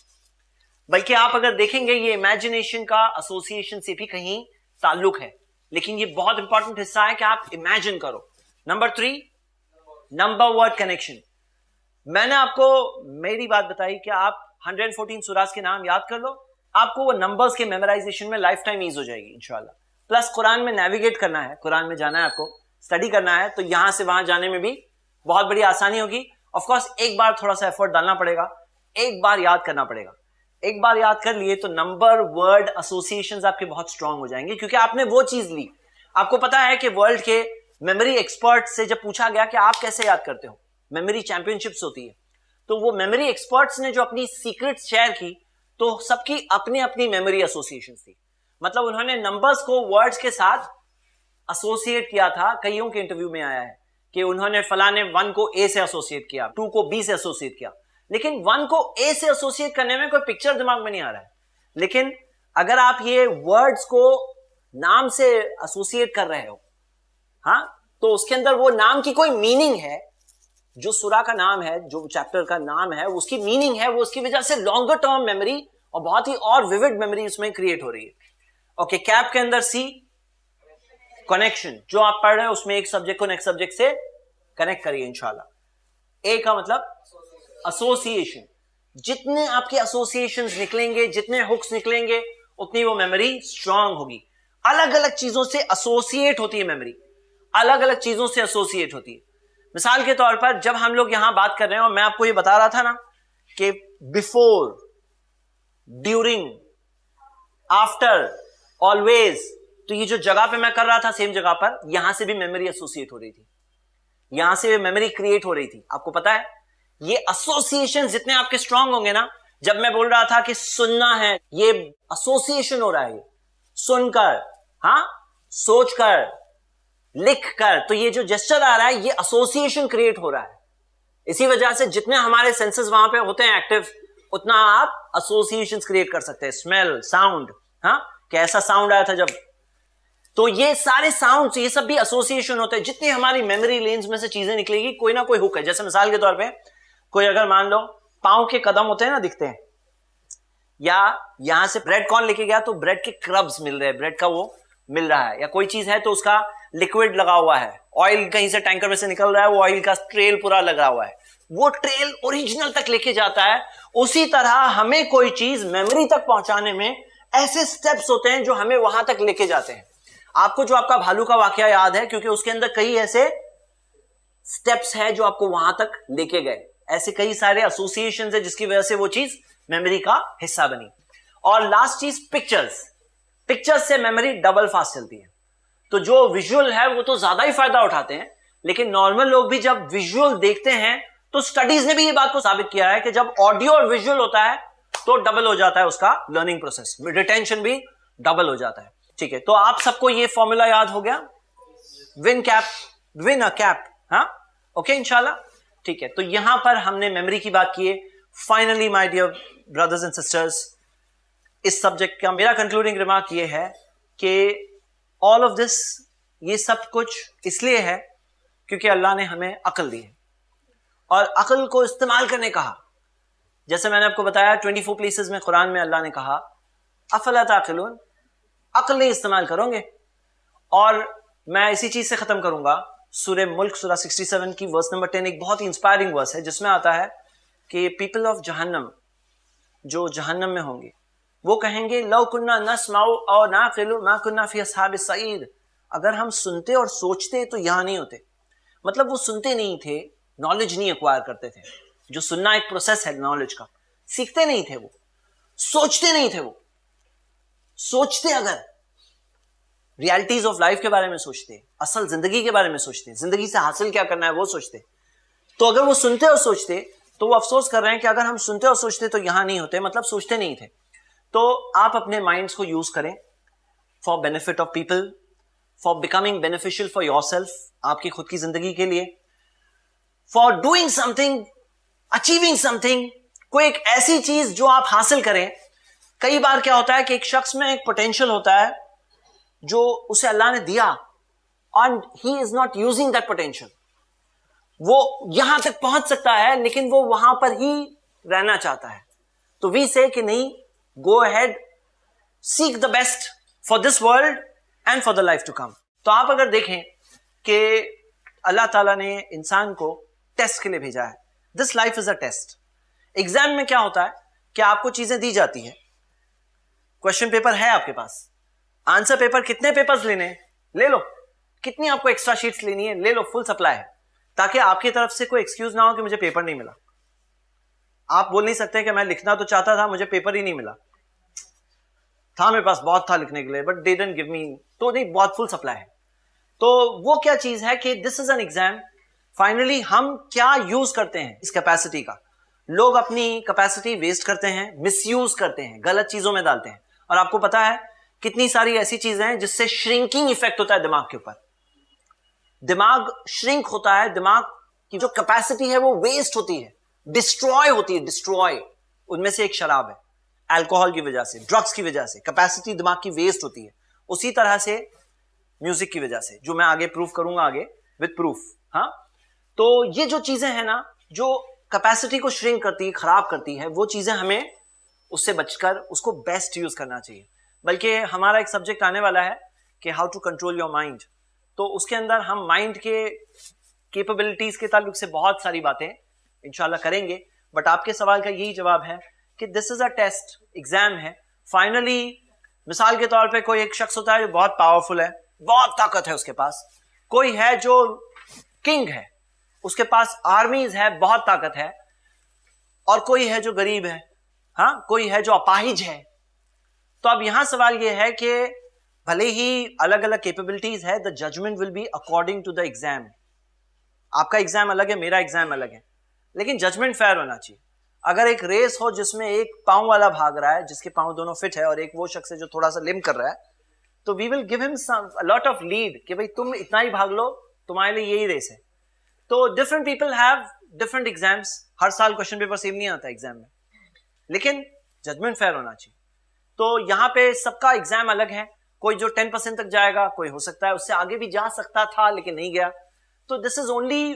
बल्कि आप अगर देखेंगे ये इमेजिनेशन का एसोसिएशन से भी कहीं ताल्लुक है, लेकिन ये बहुत इंपॉर्टेंट हिस्सा है कि आप इमेजिन करो। Number 3 number word connection. मैंने आपको मेरी बात बताई कि आप 114 सूरास के नाम याद कर लो, आपको वो नंबर्स के मेमोराइजेशन में लाइफ टाइम ईज हो जाएगी इंशाल्लाह। प्लस कुरान में नेविगेट करना है, कुरान में जाना है, आपको स्टडी करना है, तो यहां से वहां जाने में भी बहुत बड़ी आसानी होगी। ऑफ कोर्स एक बार थोड़ा सा एफर्ट डालना पड़ेगा, एक बार याद करना पड़ेगा। एक बार याद कर लिए तो नंबर वर्ड एसोसिएशंस आपके बहुत स्ट्रांग हो जाएंगे, क्योंकि आपने वो चीज ली। आपको पता है कि वर्ल्ड के मेमोरी एक्सपर्ट से जब पूछा गया कि आप कैसे याद करते हो, मेमोरी चैंपियनशिप्स होती है, तो वो मेमोरी एक्सपर्ट्स ने जो अपनी सीक्रेट्स शेयर की, तो सबकी अपनी अपनी मेमोरी एसोसिएशन थी। मतलब उन्होंने नंबर्स को वर्ड्स के साथ एसोसिएट किया था। कईयों के इंटरव्यू में आया है कि उन्होंने फलाने 1 को A से एसोसिएट किया, 2 को B से एसोसिएट किया, लेकिन 1 को A से एसोसिएट करने में कोई पिक्चर दिमाग में नहीं आ रहा है। लेकिन अगर आप ये वर्ड्स को नाम से एसोसिएट कर रहे हो, हाँ, तो उसके अंदर वो नाम की कोई मीनिंग है, जो सूरा का नाम है, जो चैप्टर का नाम है, उसकी मीनिंग है, वो उसकी वजह से लॉन्गर टर्म मेमोरी और बहुत ही और विविड मेमोरी उसमें क्रिएट हो रही है। ओके, कैप के अंदर C कनेक्शन, जो आप पढ़ रहे हैं उसमें एक सब्जेक्ट को नेक्स्ट सब्जेक्ट से कनेक्ट करिए इंशाल्लाह। ए का मतलब एसोसिएशन, जितने आपके एसोसिएशंस निकलेंगे, जितने हुक्स निकलेंगे, उतनी वो मेमोरी स्ट्रांग होगी। अलग अलग चीजों से एसोसिएट होती है मेमोरी, अलग अलग चीजों से एसोसिएट होती है। मिसाल के तौर पर जब हम लोग यहां बात कर रहे हैं और मैं आपको ये बता रहा था ना कि बिफोर, ड्यूरिंग, आफ्टर, ऑलवेज, तो ये जो जगह पे मैं कर रहा था सेम जगह पर, यहां से भी मेमोरी एसोसिएट हो रही थी, यहां से भी मेमोरी क्रिएट हो रही थी। आपको पता है ये एसोसिएशन जितने आपके स्ट्रांग होंगे ना, जब मैं बोल रहा था कि सुनना है, ये एसोसिएशन हो रहा है, सुनकर, हाँ, सोचकर, लिखकर, तो ये जो जेस्चर आ रहा है ये एसोसिएशन क्रिएट हो रहा है। इसी वजह से जितने हमारे सेंसेस वहां पे होते हैं एक्टिव, उतना आप एसोसिएशन क्रिएट कर सकते हैं। स्मेल, साउंड, हाँ, कैसा साउंड आया था जब, तो ये सारे साउंड्स, ये सब भी एसोसिएशन होते हैं। जितनी हमारी मेमोरी लेन्स में से चीजें निकलेगी, कोई ना कोई हुक है। जैसे मिसाल के तौर पे कोई अगर मान लो पांव के कदम होते हैं ना, दिखते हैं, या यहां से ब्रेड कॉर्न लेके गया तो ब्रेड के क्रब्स मिल रहे हैं, ब्रेड का वो मिल रहा है, या कोई चीज है तो उसका लिक्विड लगा हुआ है, ऑयल कहीं से टैंकर में से निकल रहा है, वो ऑयल का ट्रेल पूरा लगा हुआ है, वो ट्रेल ओरिजिनल तक लेके जाता है। उसी तरह हमें कोई चीज मेमोरी तक पहुंचाने में ऐसे स्टेप्स होते हैं जो हमें वहां तक लेके जाते हैं। आपको जो आपका भालू का वाकया याद है, क्योंकि उसके अंदर कई ऐसे स्टेप्स है जो आपको वहां तक लेके गए, ऐसे कई सारे एसोसिएशन है जिसकी वजह से वो चीज मेमोरी का हिस्सा बनी। और लास्ट चीज पिक्चर्स, पिक्चर्स से मेमोरी डबल फास्ट चलती है। तो जो विजुअल है वो तो ज्यादा ही फायदा उठाते हैं, लेकिन नॉर्मल लोग भी जब विजुअल देखते हैं, तो स्टडीज ने भी ये बात को साबित किया है कि जब ऑडियो और विजुअल होता है तो डबल हो जाता है उसका लर्निंग प्रोसेस, रिटेंशन भी डबल हो जाता है। ठीक है, तो आप सबको ये फॉर्मूला याद हो गया, win cap, win a cap, हाँ, ओके इंशाल्लाह। ठीक है, तो यहां पर हमने मेमोरी की बात की है। Finally my dear brothers and sisters, इस सब्जेक्ट का मेरा कंक्लूडिंग रिमार्क ये है कि ऑल ऑफ दिस, ये सब कुछ इसलिए है क्योंकि अल्लाह ने हमें अकल दी है और अकल को इस्तेमाल करने कहा। जैसे मैंने आपको बताया 24 प्लेसेस में कुरान में अल्लाह ने कहा अफला ताक़िलून, अकल नहीं इस्तेमाल करोगे। और मैं इसी चीज से खत्म करूंगा, सूरह मुल्क सूरह 67 की वर्स नंबर 10 एक बहुत ही इंस्पायरिंग वर्स है, जिसमें आता है कि पीपल ऑफ जहन्नम, जो जहन्नम में होंगे, वो कहेंगे लौ कुन्ना नस्माउ और नाक़िलु मा कुन्ना फी अस्हाबिस सईद, अगर हम सुनते और सोचते तो यहां नहीं होते। मतलब वो सुनते नहीं थे, नॉलेज नहीं एक्वायर करते थे। जो सुनना एक प्रोसेस है नॉलेज का, सीखते नहीं थे वो, सोचते नहीं थे वो। सोचते अगर रियलिटीज ऑफ लाइफ के बारे में सोचते, असल जिंदगी के बारे में सोचते, जिंदगी से हासिल क्या करना है वो सोचते, तो अगर वो सुनते और सोचते, तो वो अफसोस कर रहे हैं कि अगर हम सुनते और सोचते तो यहां नहीं होते, मतलब सोचते नहीं थे। तो आप अपने माइंड्स को यूज करें for benefit of people, for becoming beneficial for yourself, आपकी खुद की जिंदगी के लिए, for doing something, achieving something, कोई एक ऐसी चीज जो आप हासिल करें। कई बार क्या होता है कि एक शख्स में एक पोटेंशियल होता है जो उसे अल्लाह ने दिया and he is not using that potential. वो यहां तक पहुंच सकता है लेकिन वो वहां पर ही रहना चाहता है। तो वी से कि नहीं, go ahead, seek the best for this world and for the life to come. तो आप अगर देखें कि अल्लाह ताला ने इंसान को टेस्ट के लिए भेजा है, this life is a test. Exam में क्या होता है कि आपको चीजें दी जाती है, क्वेश्चन पेपर है आपके पास, आंसर पेपर, कितने पेपर्स लेने हैं ले लो, कितनी आपको एक्स्ट्रा शीट्स लेनी है ले लो, फुल सप्लाई है, ताकि आपकी तरफ से कोई एक्सक्यूज ना हो कि मुझे पेपर नहीं मिला। आप बोल नहीं सकते कि मैं लिखना तो चाहता था, मुझे पेपर ही नहीं मिला, था मेरे पास बहुत था लिखने के लिए but they didn't give me, तो नहीं, बहुत फुल सप्लाई है। तो वो क्या चीज है कि this is an exam. Finally हम क्या यूज करते हैं इस कैपेसिटी का। लोग अपनी कैपेसिटी वेस्ट करते हैं, मिसयूज करते हैं, गलत चीजों में डालते हैं। और आपको पता है कितनी सारी ऐसी चीजें हैं जिससे श्रिंकिंग इफेक्ट होता है दिमाग के ऊपर, दिमाग श्रिंक होता है, दिमाग की जो कैपेसिटी है वो वेस्ट होती है, डिस्ट्रॉय होती है, डिस्ट्रॉय। उनमें से एक शराब है, अल्कोहल की वजह से, ड्रग्स की वजह से कैपेसिटी दिमाग की वेस्ट होती है। उसी तरह से म्यूजिक की वजह से, जो मैं आगे प्रूफ करूंगा आगे विद प्रूफ। हाँ, तो ये जो चीजें हैं ना जो कैपेसिटी को श्रिंक करती है, खराब करती है, वो चीजें हमें उससे बचकर उसको बेस्ट यूज करना चाहिए। बल्कि हमारा एक सब्जेक्ट आने वाला है कि how to control your mind, तो उसके अंदर हम माइंड के कैपेबिलिटीज के ताल्लुक से बहुत सारी बातें इंशाल्लाह करेंगे, बट आपके सवाल का यही जवाब है कि this is a test, exam है। फाइनली मिसाल के तौर पे कोई एक शख्स होता है जो बहुत पावरफुल है, बहुत ताकत है उसके पास, कोई है जो किंग है, उसके पास आर्मीज है, बहुत ताकत है, और कोई है जो गरीब है, हाँ, कोई है जो अपाहिज है। तो अब यहां सवाल यह है कि भले ही अलग अलग कैपेबिलिटीज है, the judgement will be according to the exam. आपका एग्जाम अलग है, मेरा एग्जाम अलग है, लेकिन जजमेंट फेयर होना चाहिए। अगर एक रेस हो जिसमें एक पांव वाला भाग रहा है, जिसके पांव दोनों फिट है, और एक वो शख्स है जो थोड़ा सा लिम कर रहा है, तो we will give him lot of lead कि भाई तुम इतना ही भाग लो, तुम्हारे लिए यही रेस है। तो different people have different exams, हर साल क्वेश्चन पेपर सेम नहीं आता एग्जाम में, लेकिन जजमेंट फेयर होना चाहिए। तो यहाँ पे सबका एग्जाम अलग है, कोई जो 10% तक जाएगा, कोई हो सकता है उससे आगे भी जा सकता था लेकिन नहीं गया। तो this is only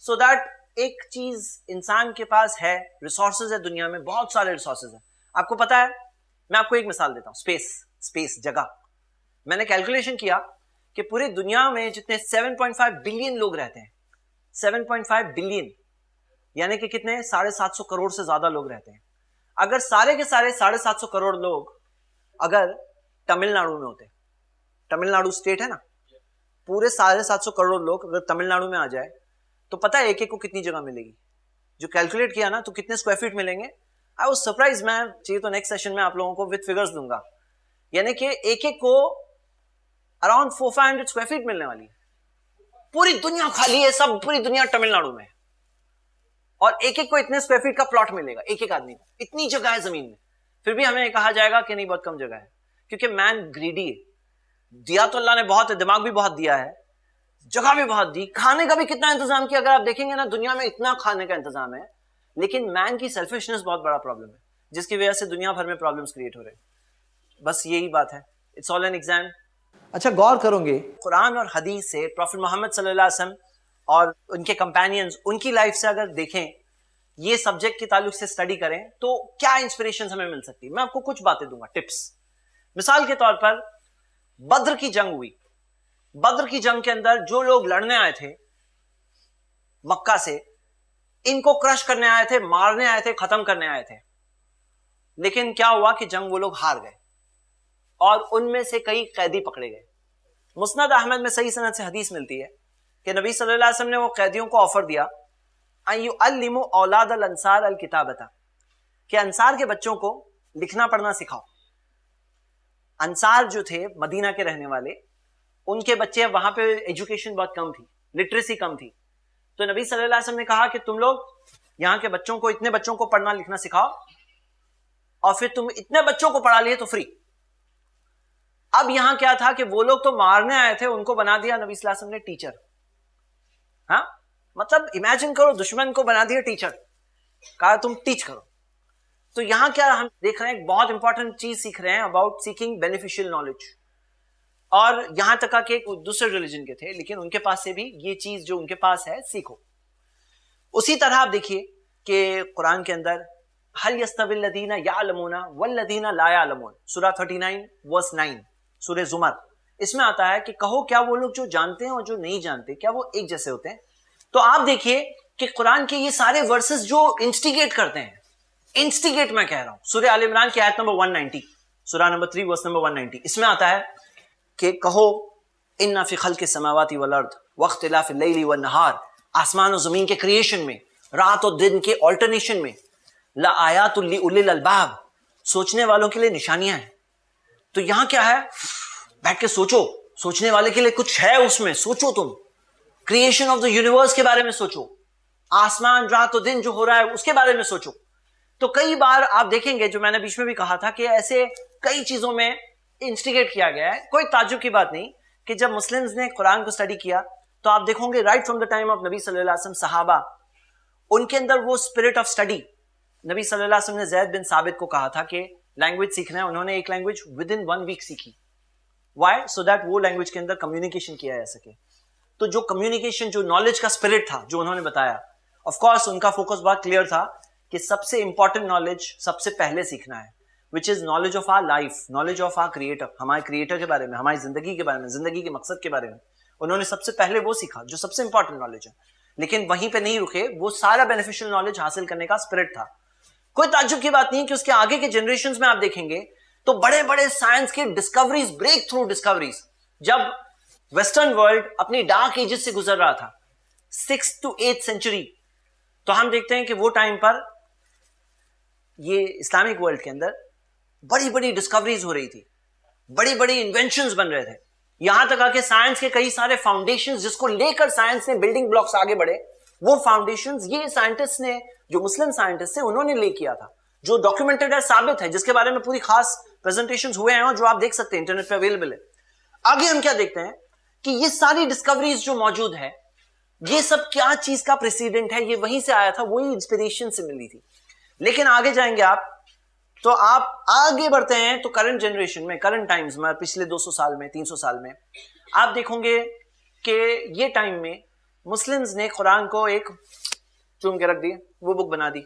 so that एक चीज इंसान के पास है, रिसोर्सेज है दुनिया में, बहुत सारे रिसोर्सेज है। आपको पता है, मैं आपको एक मिसाल देता हूं, स्पेस जगह। मैंने कैलकुलेशन किया कि पूरी दुनिया में जितने 7.5 बिलियन लोग रहते हैं, 7.5 बिलियन यानी कि कितने 750 करोड़ से ज्यादा लोग रहते हैं। अगर सारे के सारे 750 करोड़ लोग अगर तमिलनाडु में होते, तमिलनाडु स्टेट है ना, पूरे 750 करोड़ लोग अगर तमिलनाडु में आ जाए तो पता है एक एक को कितनी जगह मिलेगी? जो कैलकुलेट किया ना, तो कितने स्क्वायर फीट मिलेंगे? I was surprise. मैं चाहिए तो नेक्स्ट सेशन में आप लोगों को विद फिगर्स दूंगा, यानी कि एक एक को अराउंड 400-500 स्क्वायर फीट मिलने वाली है। पूरी दुनिया खाली है, सब पूरी दुनिया तमिलनाडु में है, और एक एक को इतने स्क्वायर फीट का प्लॉट मिलेगा, एक एक आदमी को। इतनी जगह है जमीन में, फिर भी हमें कहा जाएगा कि नहीं बहुत कम जगह है, क्योंकि मैन ग्रीडी है। दिया तो अल्लाह ने बहुत है, दिमाग भी बहुत दिया है, जगह भी बहुत दी, खाने का भी कितना इंतजाम किया। अगर आप देखेंगे ना, दुनिया में इतना खाने का इंतजाम है, लेकिन मैन की सेल्फिशनेस बहुत बड़ा प्रॉब्लम है, जिसकी वजह से दुनिया भर में प्रॉब्लम्स क्रिएट हो रहे हैं। बस यही बात है, इट्स ऑल एन एग्जाम। अच्छा, गौर करोगे कुरान और हदीस से, प्रॉफेट मोहम्मद सल्लल्लाहु अलैहि वसल्लम और उनके कंपेनियंस, उनकी लाइफ से अगर देखें, ये सब्जेक्ट के ताल्लुक से स्टडी करें, तो क्या इंस्पिरेशन हमें मिल सकती है। मैं आपको कुछ बातें दूंगा, टिप्स। मिसाल के तौर पर बद्र की जंग हुई, बद्र की जंग के अंदर जो लोग लड़ने आए थे मक्का से, इनको क्रश करने आए थे, मारने आए थे, खत्म करने आए थे, लेकिन क्या हुआ कि जंग वो लोग हार गए और उनमें से कई कैदी पकड़े गए। मुस्नद अहमद में सही सनद से हदीस मिलती है कि नबी सल्लल्लाहु अलैहि वसल्लम ने वो कैदियों को ऑफर दिया, अय्युअल्लिमु औलाद अल अंसार अल किताबता, कि अंसार के बच्चों को लिखना पढ़ना सिखाओ। अंसार जो थे मदीना के रहने वाले, उनके बच्चे, वहां पे एजुकेशन बहुत कम थी, लिटरेसी कम थी। तो नबी सल्लल्लाहु अलैहि वसल्लम ने कहा कि तुम लोग यहाँ के बच्चों को, इतने बच्चों को पढ़ना लिखना सिखाओ, और फिर तुम इतने बच्चों को पढ़ा लिए तो फ्री। अब यहां क्या था कि वो लोग तो मारने आए थे, उनको बना दिया नबी सल्लल्लाहु अलैहि वसल्लम ने टीचर। हाँ, मतलब इमेजिन करो, दुश्मन को बना दिया टीचर, कहा तुम टीच करो। तो यहां क्या हम देख रहे हैं, एक बहुत इंपॉर्टेंट चीज सीख रहे हैं अबाउट सीकिंग बेनिफिशियल नॉलेज। और यहां तक कि एक दूसरे रिलीजन के थे, लेकिन उनके पास से भी ये चीज जो उनके पास है सीखो। उसी तरह आप देखिए कि कुरान के अंदर हल यस्तविल लदीना यालमूना वल लदीना ला यालमून, सूरा 39 वर्स 9, सूरह जुमर, इसमें आता है कि कहो क्या वो लोग जो जानते हैं और जो नहीं जानते, क्या वो एक जैसे होते हैं? तो आप देखिए कि कुरान के ये सारे वर्सेस जो इंस्टिगेट करते हैं, इंस्टिगेट मैं कह रहा हूं, सूरह आल इमरान की आयत नंबर 190, सूरा नंबर 3 वर्स नंबर 190, इसमें आता है कि कहो इन्ना फी खल्क़ि समावाति वल अर्द वख्तिलाफ़िल लैली वन नहार, आसमान और जमीन के क्रिएशन में, रात और दिन के ऑल्टरनेशन में, ला आयातुल लिउलिल अलबाब, सोचने वालों के लिए निशानियां हैं। तो यहां क्या है, बैठ के सोचो, सोचने वाले के लिए कुछ है उसमें, सोचो तुम, क्रिएशन ऑफ द यूनिवर्स के बारे में सोचो, आसमान रात और दिन जो हो रहा है उसके बारे में सोचो। तो कई बार आप देखेंगे, जो मैंने बीच में भी कहा था, कि ऐसे कई चीजों में इंस्टिगेट किया गया है। कोई ताज्जुब की बात नहीं कि जब मुस्लिम्स ने कुरान को स्टडी किया, तो आप देखोगे right from the time of नबी सल्लल्लाहु अलैहि वसल्लम, सहाबा, उनके अंदर वो स्पिरिट ऑफ स्टडी। नबी सल्लल्लाहु अलैहि वसल्लम ने ज़ैद बिन साबित को कहा था कि लैंग्वेज सीखना है, उन्होंने एक लैंग्वेज विद इन 1 वीक सीखी। वाई? सो दैट वो लैंग्वेज के अंदर कम्युनिकेशन किया जा सके। तो जो कम्युनिकेशन, जो नॉलेज का स्पिरिट था, जो उन्होंने बताया, ऑफ कोर्स उनका फोकस बहुत क्लियर था कि सबसे इंपॉर्टेंट नॉलेज सबसे पहले सीखना है, which is knowledge of our life, knowledge of our creator, हमारे क्रिएटर के बारे में, हमारी जिंदगी के बारे में, जिंदगी के मकसद के बारे में। उन्होंने सबसे पहले वो सीखा जो सबसे इंपॉर्टेंट नॉलेज है, लेकिन वहीं पे नहीं रुके, वो सारा बेनिफिशियल नॉलेज हासिल करने का स्पिरिट था। कोई ताज्जुब की बात नहीं कि उसके आगे के जनरेशंस में आप देखेंगे तो बड़े बड़े साइंस की डिस्कवरीज, ब्रेक थ्रू डिस्कवरीज, जब वेस्टर्न वर्ल्ड अपनी डार्क एजेस से गुजर रहा था 6th to 8th सेंचुरी, तो हम देखते हैं कि वो टाइम पर ये इस्लामिक वर्ल्ड के अंदर बड़ी बड़ी डिस्कवरीज हो रही थी, बड़ी बड़ी इन्वेंशंस बन रहे थे, यहां तक आके साइंस के कई सारे फाउंडेशंस जिसको लेकर साइंस ने बिल्डिंग ब्लॉक्स आगे बढ़े, वो फाउंडेशंस ये साइंटिस्ट ने, जो मुस्लिम साइंटिस्ट थे, उन्होंने ले किया था, जो डॉक्यूमेंटेड है, साबित है, जिसके बारे में पूरी खास प्रेजेंटेशंस हुए हैं और जो आप देख सकते हैं इंटरनेट पे अवेलेबल है। आगे हम क्या देखते हैं कि ये सारी डिस्कवरीज जो मौजूद है, ये सब क्या चीज का प्रेसिडेंट है, ये वहीं से आया था, वही इंस्पिरेशन से मिली थी। लेकिन आगे जाएंगे आप, तो आप आगे बढ़ते हैं तो करंट जनरेशन में, करंट टाइम्स में, पिछले 200 साल में, 300 साल में आप देखोगे कि ये टाइम में मुस्लिम्स ने कुरान को एक चूम के रख दी, वो बुक बना दी।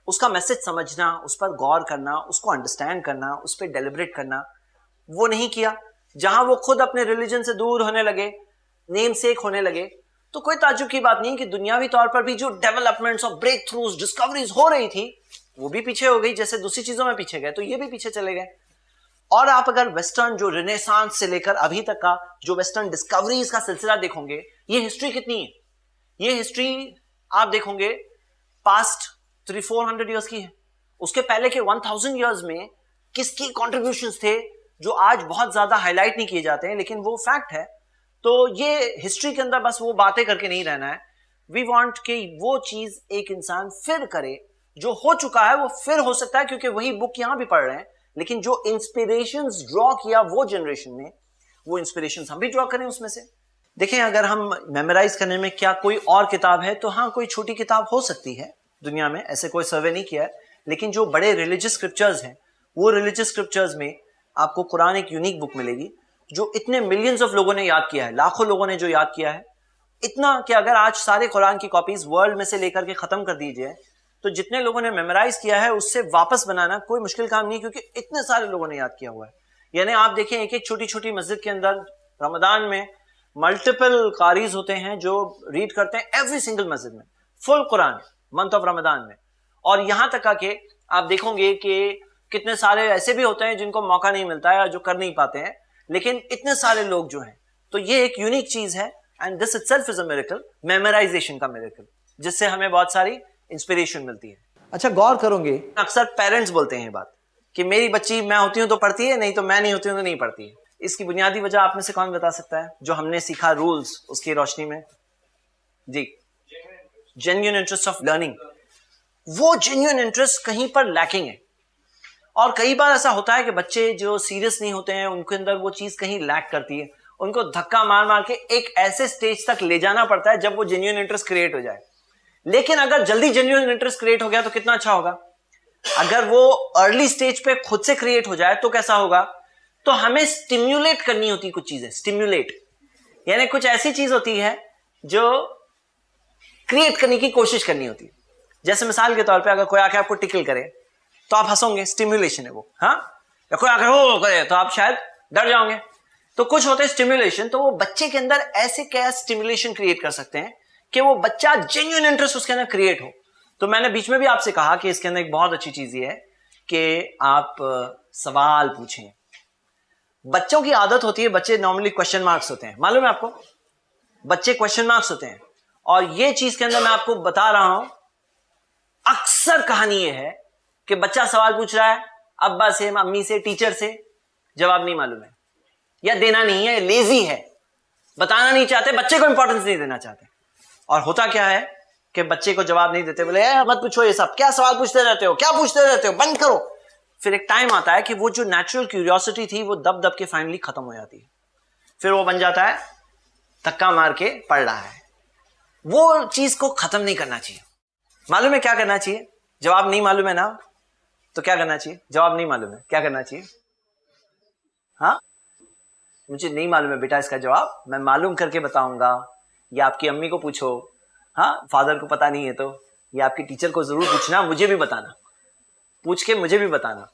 उसका मैसेज समझना, उस पर गौर करना, उसको अंडरस्टैंड करना, उस पर डेलिब्रेट करना, वो नहीं किया। जहां वो खुद अपने रिलीजन से दूर होने लगे, नेम सेक होने लगे, तो कोई ताज्जुब की बात नहीं कि दुनियावी तौर पर भी जो डेवलपमेंट्स और ब्रेक थ्रूज, डिस्कवरीज हो रही थी, वो भी पीछे हो गई। जैसे दूसरी चीजों में पीछे गए तो ये भी पीछे चले गए। और आप अगर वेस्टर्न जो रिनेसांस से लेकर अभी तक का जो वेस्टर्न डिस्कवरीज का सिलसिला देखोगे, ये हिस्ट्री कितनी है, ये हिस्ट्री आप देखोगे पास्ट 300-400 ईयर्स की है। उसके पहले के 1000 ईयर्स में किसकी कॉन्ट्रीब्यूशंस थे जो आज बहुत ज्यादा हाईलाइट नहीं किए जाते हैं, लेकिन वो फैक्ट है। तो ये हिस्ट्री के अंदर बस वो बातें करके नहीं रहना है। वी वांट कि वो चीज एक इंसान फिर करे, जो हो चुका है वो फिर हो सकता है, क्योंकि वही बुक यहां भी पढ़ रहे हैं, लेकिन जो इंस्पिरेशंस ड्रॉ किया वो जनरेशन ने, वो इंस्पिरेशंस हम भी ड्रॉ करें उसमें से। देखें, अगर हम मेमोराइज करने में क्या कोई और किताब है, तो हाँ, कोई छोटी किताब हो सकती है दुनिया में, ऐसे कोई सर्वे नहीं किया है, लेकिन जो बड़े रिलीजियस स्क्रिप्चर्स हैं, वो रिलीजियस स्क्रिप्चर्स में आपको कुरान एक यूनिक बुक मिलेगी, जो इतने मिलियंस ऑफ लोगों ने याद किया है, लाखों लोगों ने जो याद किया है, इतना कि अगर आज सारे कुरान की कॉपीज वर्ल्ड में से लेकर के खत्म कर दीजिए, तो जितने लोगों ने मेमोराइज किया है उससे वापस बनाना कोई मुश्किल काम नहीं, क्योंकि इतने सारे लोगों ने याद किया हुआ है। यानी आप देखें, एक एक छोटी छोटी मस्जिद के अंदर रमजान में मल्टीपल कारीज होते हैं जो रीड करते हैं एवरी सिंगल मस्जिद में full Quran month of Ramzan में। और यहां तक आके आप देखोगे कि कितने सारे ऐसे भी होते हैं जिनको मौका नहीं मिलता है, जो कर नहीं पाते हैं, लेकिन इतने सारे लोग जो हैं, तो ये एक यूनिक चीज है। And this itself is a miracle, memorisation का मिरेकल, जिससे हमें बहुत सारी इंस्पिरेशन मिलती है। अच्छा, गौर करोगे, अक्सर पेरेंट्स बोलते हैं ये बात कि मेरी बच्ची मैं होती हूं तो पढ़ती है, नहीं तो मैं नहीं होती हूं तो नहीं पढ़ती है। इसकी बुनियादी वजह आप में से कौन बता सकता है, जो हमने सीखा रूल्स उसकी रोशनी में? जी, जेन्युइन इंटरेस्ट ऑफ लर्निंग। वो जेन्युइन इंटरेस्ट कहीं पर लैकिंग है, और कई बार ऐसा होता है कि बच्चे जो सीरियस नहीं होते हैं, उनके अंदर वो चीज कहीं लैक करती है, उनको धक्का मार मार के एक ऐसे स्टेज तक ले जाना पड़ता है जब वो जेन्युइन इंटरेस्ट क्रिएट हो जाए। लेकिन अगर जल्दी जेन्युइन इंटरेस्ट क्रिएट हो गया तो कितना अच्छा होगा। अगर वो अर्ली स्टेज पे खुद से क्रिएट हो जाए तो कैसा होगा। तो हमें स्टिम्युलेट करनी होती है कुछ चीजें, स्टिम्युलेट यानी कुछ ऐसी चीज होती है जो क्रिएट करने की कोशिश करनी होती है। जैसे मिसाल के तौर पे अगर कोई आके आपको टिकल करे तो आप हंसोगे, स्टिम्युलेशन है वो, हाँ। या कोई आके हो करे तो आप शायद डर जाओगे। तो कुछ होते हैं स्टिम्युलेशन, तो वो बच्चे के अंदर ऐसे क्या स्टिम्युलेशन क्रिएट कर सकते हैं कि वो बच्चा जेन्युइन इंटरेस्ट उसके अंदर क्रिएट हो। तो मैंने बीच में भी आपसे कहा कि इसके अंदर एक बहुत अच्छी चीज ये है कि आप सवाल पूछें। बच्चों की आदत होती है, बच्चे नॉर्मली क्वेश्चन मार्क्स होते हैं, मालूम है आपको, बच्चे क्वेश्चन मार्क्स होते हैं। और ये चीज के अंदर मैं आपको बता रहा हूं, अक्सर कहानी ये है कि बच्चा सवाल पूछ रहा है, अब्बा से, मम्मी से, टीचर से, जवाब नहीं मालूम है, या देना नहीं है, लेजी है, बताना नहीं चाहते, बच्चे को इंपॉर्टेंस नहीं देना चाहते। और होता क्या है कि बच्चे को जवाब नहीं देते, बोले मत पूछो ये सब, क्या सवाल पूछते रहते हो, क्या पूछते रहते हो, बंद करो। फिर एक टाइम आता है कि वो जो नेचुरल क्यूरियोसिटी थी वो दब दब के फाइनली खत्म हो जाती है। फिर वो बन जाता है धक्का मार के पढ़ रहा है। वो चीज को खत्म नहीं करना चाहिए। मालूम है क्या करना चाहिए? जवाब नहीं मालूम है ना, तो क्या करना चाहिए? जवाब नहीं मालूम है, क्या करना चाहिए? हाँ, मुझे नहीं मालूम है बेटा इसका जवाब, मैं मालूम करके बताऊंगा। या आपकी अम्मी को पूछो, हाँ, फादर को पता नहीं है तो, या आपकी टीचर को जरूर पूछना, मुझे भी बताना, पूछ के मुझे भी बताना।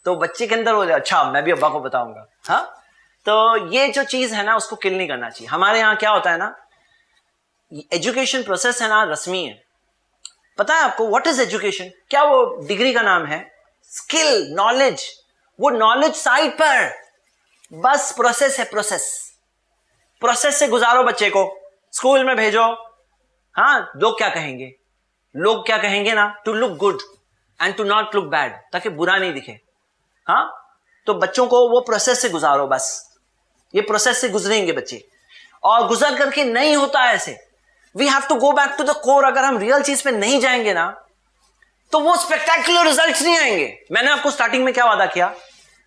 तो बच्चे के अंदर हो जाए, अच्छा मैं भी अब्बा को बताऊंगा। हाँ, तो ये जो चीज है ना उसको किल नहीं करना चाहिए। हमारे यहाँ क्या होता है ना, एजुकेशन प्रोसेस है ना रस्मी है। पता है आपको व्हाट इज एजुकेशन? क्या वो डिग्री का नाम है? Skill, knowledge. वो नॉलेज साइड पर, बस प्रोसेस है। प्रोसेस से गुजारो बच्चे को, स्कूल में भेजो। हाँ, लोग क्या कहेंगे? लोग क्या कहेंगे ना, to look good and to not look bad, ताकि बुरा नहीं दिखे। हाँ, तो बच्चों को वो प्रोसेस से गुजारो, बस ये प्रोसेस से गुजरेंगे बच्चे। और गुजर करके नहीं होता है ऐसे। We have to go back to the core. अगर हम रियल चीज पे नहीं जाएंगे ना तो वो स्पेक्टेकुलर रिजल्ट्स नहीं आएंगे। मैंने आपको स्टार्टिंग में क्या वादा किया?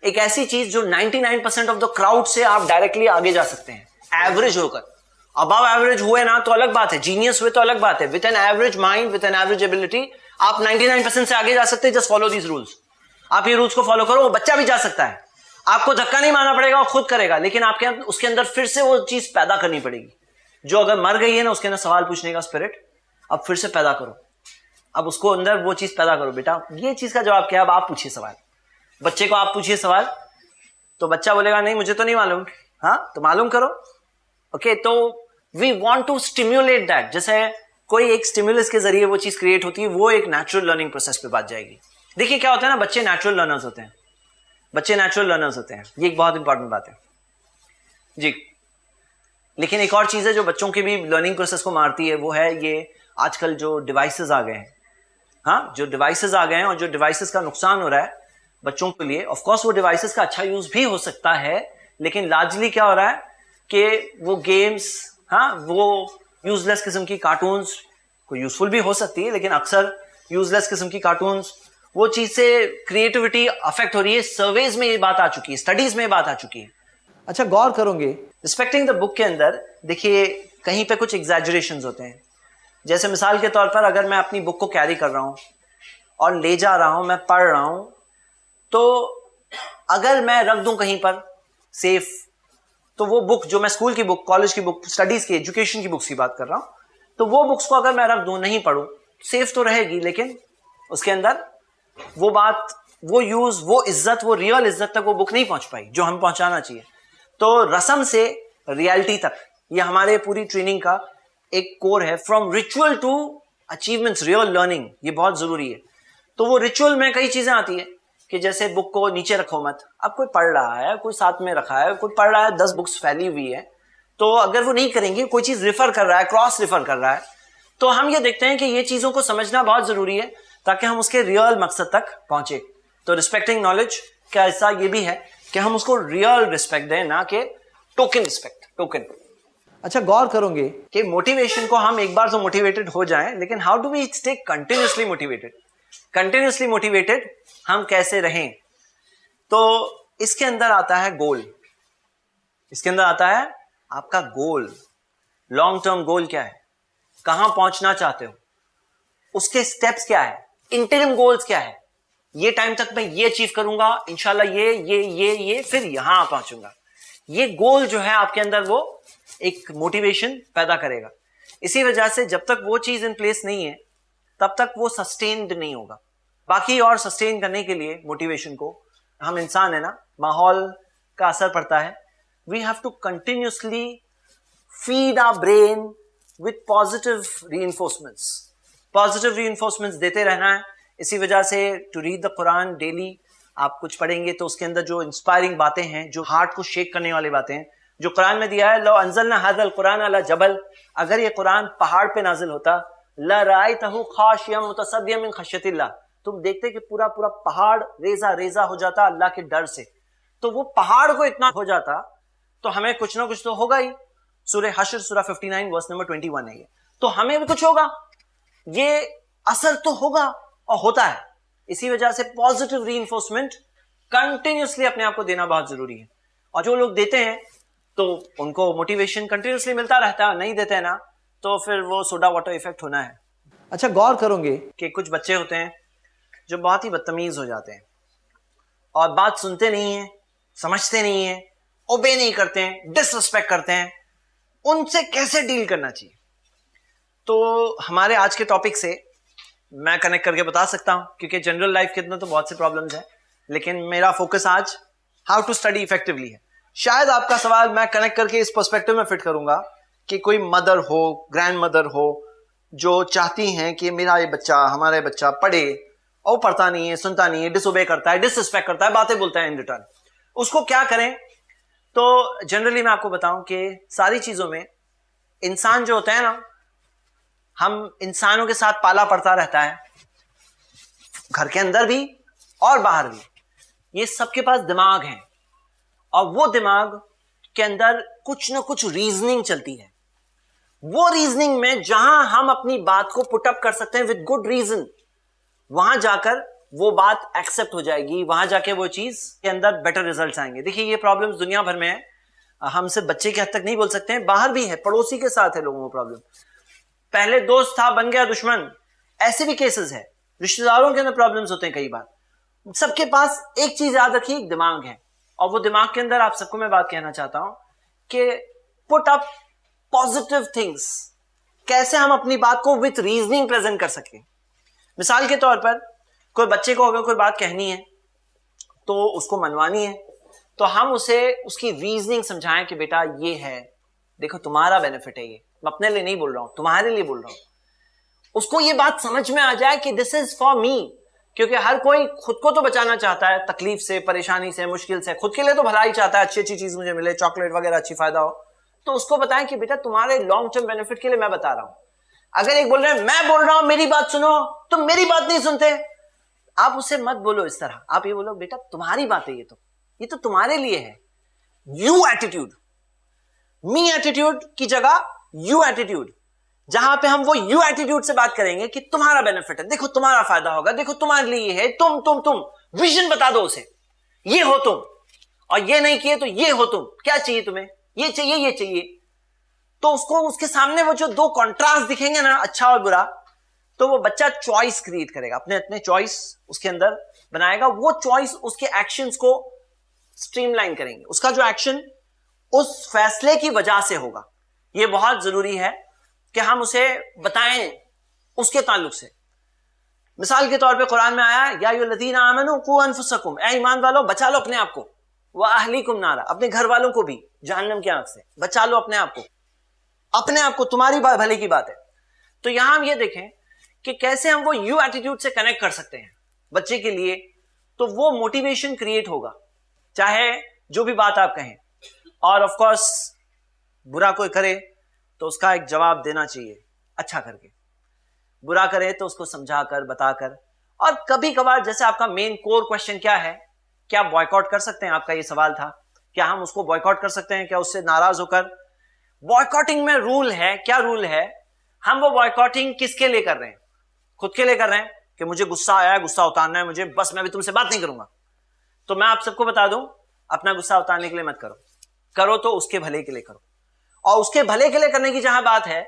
एक ऐसी चीज जो 99% ऑफ द क्राउड से आप डायरेक्टली आगे जा सकते हैं, एवरेज होकर। अबव एवरेज हुए ना तो अलग बात है, जीनियस हुए तो अलग बात है। With an average mind, with an average ability आप 99% से आगे जा सकते हैं। Just follow these rules. आप ये रूल्स को फॉलो करो, वो बच्चा भी जा सकता है। आपको धक्का नहीं मारना पड़ेगा, वो खुद करेगा। लेकिन आपके उसके अंदर फिर से वो चीज पैदा करनी पड़ेगी जो अगर मर गई है ना, उसके अंदर सवाल पूछने का स्पिरिट अब फिर से पैदा करो। अब उसको अंदर वो चीज पैदा करो। बेटा ये चीज का जवाब क्या है? अब आप पूछिए सवाल। बच्चे को आप पूछिए सवाल, तो बच्चा बोलेगा नहीं मुझे तो नहीं मालूम। हाँ, तो मालूम करो। ओके, तो we want to stimulate that. जैसे कोई एक स्टिम्युलस के जरिए वो चीज क्रिएट होती है, वो एक नेचुरल लर्निंग प्रोसेस पे बात जाएगी। देखिए क्या होता है ना, बच्चे नेचुरल लर्नर्स होते हैं। बच्चे नेचुरल लर्नर्स होते हैं, ये एक बहुत इंपॉर्टेंट बात है जी। लेकिन एक और चीज है जो बच्चों की भी लर्निंग प्रोसेस को मारती है, वो है ये आजकल जो डिवाइसेस आ गए हैं। हाँ, जो डिवाइसेस आ गए हैं और जो डिवाइसेस का नुकसान हो रहा है बच्चों के लिए। ऑफ कोर्स वो डिवाइसेस का अच्छा यूज भी हो सकता है, लेकिन लार्जली क्या हो रहा है कि वो गेम्स, हाँ, वो यूजलेस किस्म की कार्टून्स, कोई यूजफुल भी हो सकती है लेकिन अक्सर यूजलेस किस्म की कार्टून्स, वो चीज से क्रिएटिविटी अफेक्ट हो रही है। सर्वेज में ये बात आ चुकी है, स्टडीज में ये बात आ चुकी है। अच्छा, गौर करोगे रिस्पेक्टिंग द बुक के अंदर, देखिए कहीं पे कुछ एग्जैजरेशंस होते हैं। जैसे मिसाल के तौर पर अगर मैं अपनी बुक को कैरी कर रहा हूं और ले जा रहा हूं, मैं पढ़ रहा हूं, तो अगर मैं रख दूं कहीं पर सेफ, तो वो बुक जो मैं स्कूल की बुक, कॉलेज की बुक, स्टडीज की, एजुकेशन की बुक्स की बात कर रहा हूं, तो वो बुक्स को अगर मैं रख दूं, नहीं पढ़ूं, सेफ तो रहेगी, लेकिन उसके अंदर वो बात, वो यूज, वो इज्जत, वो रियल इज्जत तक वो बुक नहीं पहुंच पाई जो हम पहुंचाना चाहिए। तो रस्म से रियलिटी तक ये हमारे पूरी ट्रेनिंग का एक कोर है। From ritual to achievements, real learning, ये बहुत जरूरी है। तो वो रिचुअल में कई चीजें आती है कि जैसे बुक को नीचे रखो मत। अब कोई पढ़ रहा है, कोई साथ में रखा है, कोई पढ़ रहा है, 10 बुक्स फैली हुई है, तो अगर वो नहीं करेंगे, कोई चीज रिफर कर रहा है, क्रॉस रिफर कर रहा है, तो हम ये देखते हैं कि ये चीजों को समझना बहुत जरूरी है ताकि हम उसके रियल मकसद तक पहुंचे। तो रिस्पेक्टिंग नॉलेज का हिस्सा ये भी है कि हम उसको रियल रिस्पेक्ट दें, ना कि टोकन रिस्पेक्ट, टोकन। अच्छा, गौर करोगे कि मोटिवेशन को हम एक बार तो मोटिवेटेड हो जाएं, लेकिन how do we stay continuously motivated? Continuously motivated हम कैसे रहें? तो इसके अंदर आता है गोल। इसके अंदर आता है आपका गोल, लॉन्ग टर्म गोल क्या है, कहां पहुंचना चाहते हो, उसके स्टेप्स क्या है, इंटरिम गोल्स क्या है। ये टाइम तक मैं ये अचीव करूंगा, इंशाल्लाह ये फिर यहां पहुंचूंगा। ये गोल जो है आपके अंदर वो एक मोटिवेशन पैदा करेगा। इसी वजह से जब तक वो चीज इन प्लेस नहीं है तब तक वो सस्टेन्ड नहीं होगा। बाकी और सस्टेन करने के लिए मोटिवेशन को, हम इंसान है ना, माहौल का असर पड़ता है। We have to continuously feed our brain with positive reinforcements. Positive reinforcements देते रहना है। इसी वजह से to read the Quran daily, आप कुछ पढ़ेंगे तो उसके अंदर जो इंस्पायरिंग बातें हैं, जो हार्ट को शेक करने वाली बातें हैं, जो कुरान में दिया है, लो अंज़लना हाज़ल कुरान अला जबल, अगर ये कुरान पहाड़ पे नाजिल होता, ला रायतहु खाशियम मुतसद्दियम मिन खश्यतिल्लाह, तुम देखते कि पूरा पूरा पहाड़ रेजा रेजा हो जाता अल्लाह के डर से। तो वो पहाड़ को इतना हो जाता तो हमें कुछ ना कुछ तो होगा ही। सूरह हश्र सूरह 59 वर्स नंबर 21 है ये। तो हमें भी कुछ होगा, ये असर तो होगा और होता है। इसी वजह से पॉजिटिव रीइंफोर्समेंट कंटिन्यूसली अपने आप को देना बहुत जरूरी है। और जो लोग देते हैं तो उनको मोटिवेशन कंटिन्यूसली मिलता रहता है, नहीं देते हैं ना तो फिर वो सोडा वाटर इफेक्ट होना है। अच्छा, गौर करोगे कि कुछ बच्चे होते हैं जो बहुत ही बदतमीज हो जाते हैं और बात सुनते नहीं है, समझते नहीं है, ओबे नहीं करते हैं, डिसरिस्पेक्ट करते हैं। उनसे कैसे डील करना चाहिए? तो हमारे आज के टॉपिक से मैं कनेक्ट करके बता सकता हूं, क्योंकि जनरल लाइफ के अंदर तो बहुत से प्रॉब्लम्स हैं, लेकिन मेरा फोकस आज हाउ टू स्टडी इफेक्टिवली है। शायद आपका सवाल मैं कनेक्ट करके इस पर्सपेक्टिव में फिट करूंगा कि कोई मदर हो, ग्रैंड मदर हो, जो चाहती हैं कि मेरा ये बच्चा, हमारा ये बच्चा पढ़े, और पढ़ता नहीं है, सुनता नहीं है, डिसोबे करता है, डिसरिस्पेक्ट करता है, बातें बोलता है इन रिटर्न, उसको क्या करें? तो जनरली मैं आपको बताऊं कि सारी चीजों में इंसान जो होता है ना, हम इंसानों के साथ पाला पड़ता रहता है, घर के अंदर भी और बाहर भी। ये सबके पास दिमाग है, और वो दिमाग के अंदर कुछ ना कुछ रीजनिंग चलती है। वो रीजनिंग में जहां हम अपनी बात को पुट अप कर सकते हैं विद गुड रीजन, वहां जाकर वो बात एक्सेप्ट हो जाएगी, वहां जाके वो चीज के अंदर बेटर रिजल्ट्स आएंगे। देखिए, ये प्रॉब्लम्स दुनिया भर में है, हम सिर्फ बच्चे के हद तक नहीं बोल सकते हैं, बाहर भी है, पड़ोसी के साथ है लोगों को प्रॉब्लम। पहले दोस्त था, बन गया दुश्मन, ऐसे भी केसेस है। रिश्तेदारों के अंदर प्रॉब्लम्स होते हैं कई बार। सबके पास एक चीज याद रखिए, एक दिमाग है, और वो दिमाग के अंदर आप सबको मैं बात कहना चाहता हूं कि पुट अप पॉजिटिव थिंग्स। कैसे हम अपनी बात को विथ रीजनिंग प्रेजेंट कर सके। मिसाल के तौर पर कोई बच्चे को अगर कोई बात कहनी है तो उसको मनवानी है, तो हम उसे उसकी रीजनिंग समझाएं कि बेटा ये है, देखो तुम्हारा बेनिफिट है, ये मैं अपने लिए नहीं बोल रहा हूं, तुम्हारे लिए बोल रहा हूं। उसको ये बात समझ में आ जाए कि दिस इज फॉर मी, क्योंकि हर कोई खुद को तो बचाना चाहता है तकलीफ से, परेशानी से, मुश्किल से, खुद के लिए तो भला ही चाहता है, अच्छी अच्छी चीज मुझे मिले, चॉकलेट वगैरह अच्छी फायदा हो। तो उसको बताएं कि बेटा तुम्हारे लॉन्ग टर्म बेनिफिट के लिए मैं बता रहा हूं। अगर एक बोल रहे हैं मैं बोल रहा हूं मेरी बात सुनो, तुम मेरी बात नहीं सुनते, आप उसे मत बोलो इस तरह। आप ये बोलो बेटा तुम्हारी बात है, ये तो तुम्हारे लिए है। यू एटीट्यूड, मी एटीट्यूड की जगह यू एटीट्यूड, जहां पे हम वो यू एटीट्यूड से बात करेंगे कि तुम्हारा बेनिफिट है, देखो तुम्हारा फायदा होगा, देखो तुम्हारे लिए ये है, तुम विजन बता दो उसे, ये हो तुम, और ये नहीं किए तो ये हो तुम, क्या चाहिए तुम्हें, ये चाहिए, ये चाहिए। तो उसको उसके सामने वो जो दो कॉन्ट्रास्ट दिखेंगे ना, अच्छा और बुरा, तो वो बच्चा चॉइस क्रिएट करेगा, अपने अपने चॉइस उसके अंदर बनाएगा। वो चॉइस उसके एक्शंस को स्ट्रीमलाइन करेंगे, उसका जो एक्शन उस फैसले की वजह से होगा। ये बहुत जरूरी है कि हम उसे बताएं उसके ताल्लुक से। मिसाल के तौर पे कुरान में आया या अय्युहल्लज़ीना आमनू कू अनफुसकुम, ऐ ईमान वालों बचा लो अपने आप को, व अहलीकुम नारा, अपने घर वालों को भी जहन्नम की आग से बचा लो अपने आप को, तुम्हारी बात भले की बात है। तो यहां हम ये देखें कि कैसे हम वो यू एटीट्यूड से कनेक्ट कर सकते हैं बच्चे के लिए, तो वो मोटिवेशन क्रिएट होगा, चाहे जो भी बात आप कहें। और ऑफ कोर्स बुरा कोई करे तो उसका एक जवाब देना चाहिए अच्छा करके, बुरा करे तो उसको समझाकर, बताकर। और कभी कभार, जैसे आपका मेन कोर क्वेश्चन क्या है, क्या बॉयकॉट कर सकते हैं, आपका ये सवाल था, क्या हम उसको बॉयकॉट कर सकते हैं, क्या उससे नाराज होकर। बॉयकॉटिंग में रूल है, क्या रूल है, हम वो बॉयकॉटिंग किसके लिए कर रहे हैं, खुद के लिए कर रहे हैं कि मुझे गुस्सा आया है, गुस्सा उतारना है मुझे, बस मैं भी तुमसे बात नहीं करूंगा। तो मैं आप सबको बता दूं, अपना गुस्सा उतारने के लिए मत करो तो उसके भले के लिए करो। और उसके भले के लिए करने की जहां बात है,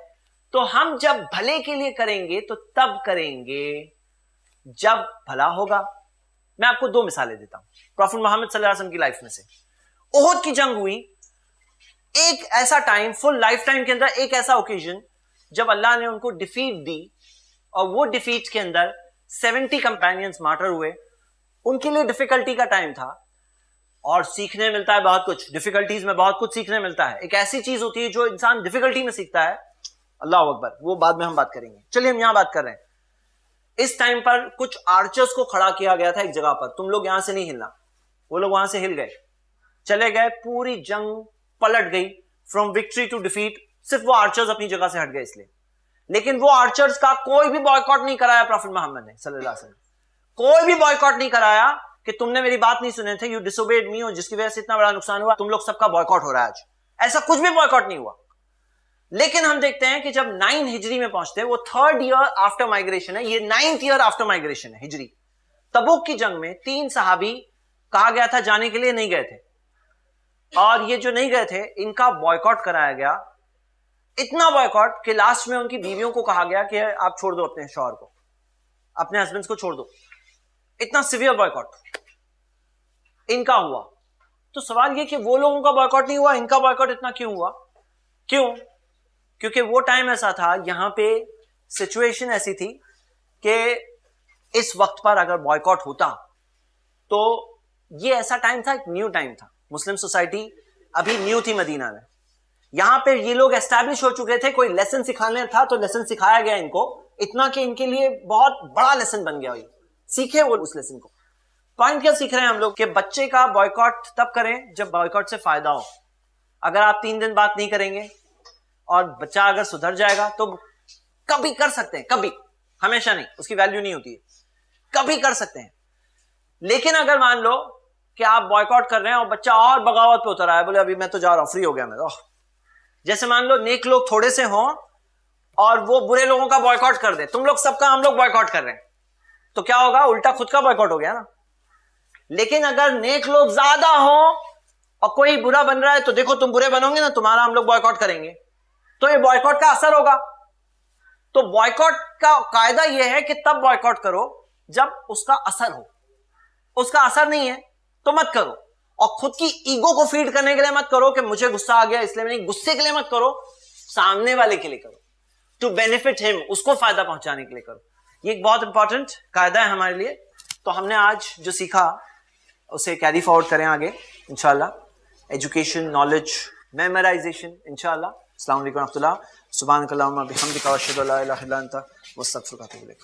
तो हम जब भले के लिए करेंगे तो तब करेंगे जब भला होगा। मैं आपको दो मिसालें देता हूं प्रॉफेट मोहम्मद सल्लल्लाहु अलैहि वसल्लम की लाइफ में से। ओहद की जंग हुई, एक ऐसा टाइम, फुल लाइफ टाइम के अंदर एक ऐसा ओकेजन जब अल्लाह ने उनको डिफीट दी, और वो डिफीट के अंदर 70 कंपेनियंस मार्टर हुए। उनके लिए डिफिकल्टी का टाइम था, और सीखने मिलता है बहुत कुछ, डिफिकल्टीज में बहुत कुछ सीखने मिलता है। एक ऐसी चीज होती है जो इंसान डिफिकल्टी में सीखता है, अल्लाह अकबर, वो बाद में हम बात करेंगे। चलिए हम यहां बात कर रहे हैं। इस टाइम पर कुछ आर्चर्स को खड़ा किया गया था एक जगह पर, तुम लोग यहां से नहीं हिलना। वो लोग वहां से हिल गए, चले गए, पूरी जंग पलट गई, फ्रॉम विक्ट्री टू डिफीट। सिर्फ वो आर्चर्स अपनी जगह से हट गए इसलिए। लेकिन वो आर्चर्स का कोई भी बॉयकॉट नहीं कराया प्रॉफेट मोहम्मद ने सल्लल्लाहु अलैहि वसल्लम, कोई भी बॉयकॉट नहीं कराया कि तुमने मेरी बात नहीं सुने थे, यू डिसोबेड मी, और जिसकी वजह से इतना बड़ा नुकसान हुआ, तुम लोग सबका बॉयकॉट हो रहा है आज। ऐसा कुछ भी बॉयकॉट नहीं हुआ। लेकिन हम देखते हैं कि जब 9 हिजरी में पहुंचते हैं, वो 3rd ईयर आफ्टर माइग्रेशन है, ये 9th ईयर आफ्टर माइग्रेशन है हिजरी। तबुक की जंग में 3 सहाबी कहा गया था जाने के लिए, नहीं गए थे, और ये जो नहीं गए थे इनका बॉयकॉट कराया गया। इतना बॉयकॉट कि लास्ट में उनकी बीवियों को कहा गया कि आप छोड़ दो अपने शौहर को, अपने हस्बैंड्स को छोड़ दो। इतना सिवियर बॉयकॉट इनका हुआ। तो सवाल ये कि वो लोगों का बॉयकॉट नहीं हुआ, इनका बॉयकॉट इतना क्यों हुआ? क्यों? क्योंकि वो टाइम ऐसा था, यहां पे सिचुएशन ऐसी थी कि इस वक्त पर अगर बॉयकॉट होता तो ये ऐसा टाइम था, एक न्यू टाइम था। मुस्लिम सोसाइटी अभी न्यू थी मदीना में, यहां पे ये लोग एस्टैब्लिश हो चुके थे, कोई लेसन सिखाने था तो लेसन सिखाया गया इनको, इतना कि इनके लिए बहुत बड़ा लेसन बन गया, सीखे वो उस लेसन को। पॉइंट क्या सीख रहे हैं हम लोग कि बच्चे का बॉयकॉट तब करें जब बॉयकॉट से फायदा हो। अगर आप 3 दिन बात नहीं करेंगे और बच्चा अगर सुधर जाएगा तो कभी कर सकते हैं, कभी, हमेशा नहीं, उसकी वैल्यू नहीं होती है, कभी कर सकते हैं। लेकिन अगर मान लो कि आप बॉयकॉट कर रहे हैं और बच्चा और बगावत पे उतर आया, बोले अभी मैं तो जा रहा हूं, फ्री हो गया मैं तो, जैसे मान लो नेक लोग थोड़े से हों और वो बुरे लोगों का बॉयकॉट कर दे, तुम लोग सबका हम लोग बॉयकॉट कर रहे हैं, तो क्या होगा, उल्टा खुद का बॉयकॉट हो गया ना। लेकिन अगर नेक लोग ज्यादा हो और कोई बुरा बन रहा है तो देखो तुम बुरे बनोगे ना, तुम्हारा हम लोग बॉयकॉट करेंगे, तो ये बॉयकॉट का असर होगा। तो बॉयकॉट का कायदा यह है कि तब बॉयकॉट करो जब उसका असर हो, उसका असर नहीं है तो मत करो। और खुद की ईगो को फीड करने के लिए मत करो कि मुझे गुस्सा आ गया इसलिए, नहीं, गुस्से के लिए मत करो, सामने वाले के लिए करो, टू बेनिफिट हिम, उसको फायदा पहुंचाने के लिए करो। ये एक बहुत इंपॉर्टेंट कायदा है हमारे लिए। तो हमने आज जो सीखा उसे कैरी फॉरवर्ड करें आगे इंशाल्लाह। एजुकेशन, नॉलेज, मेमोराइजेशन इंशाल्लाह। अस्सलाम वालेकुम रहमतुल्लाह। सुब्हानकल्लाहुम्मा बिहम्दिका व अशहदु अल्ला इलाहा इल्ला अंता वस्तगफिरुका व अतूबु इलैक।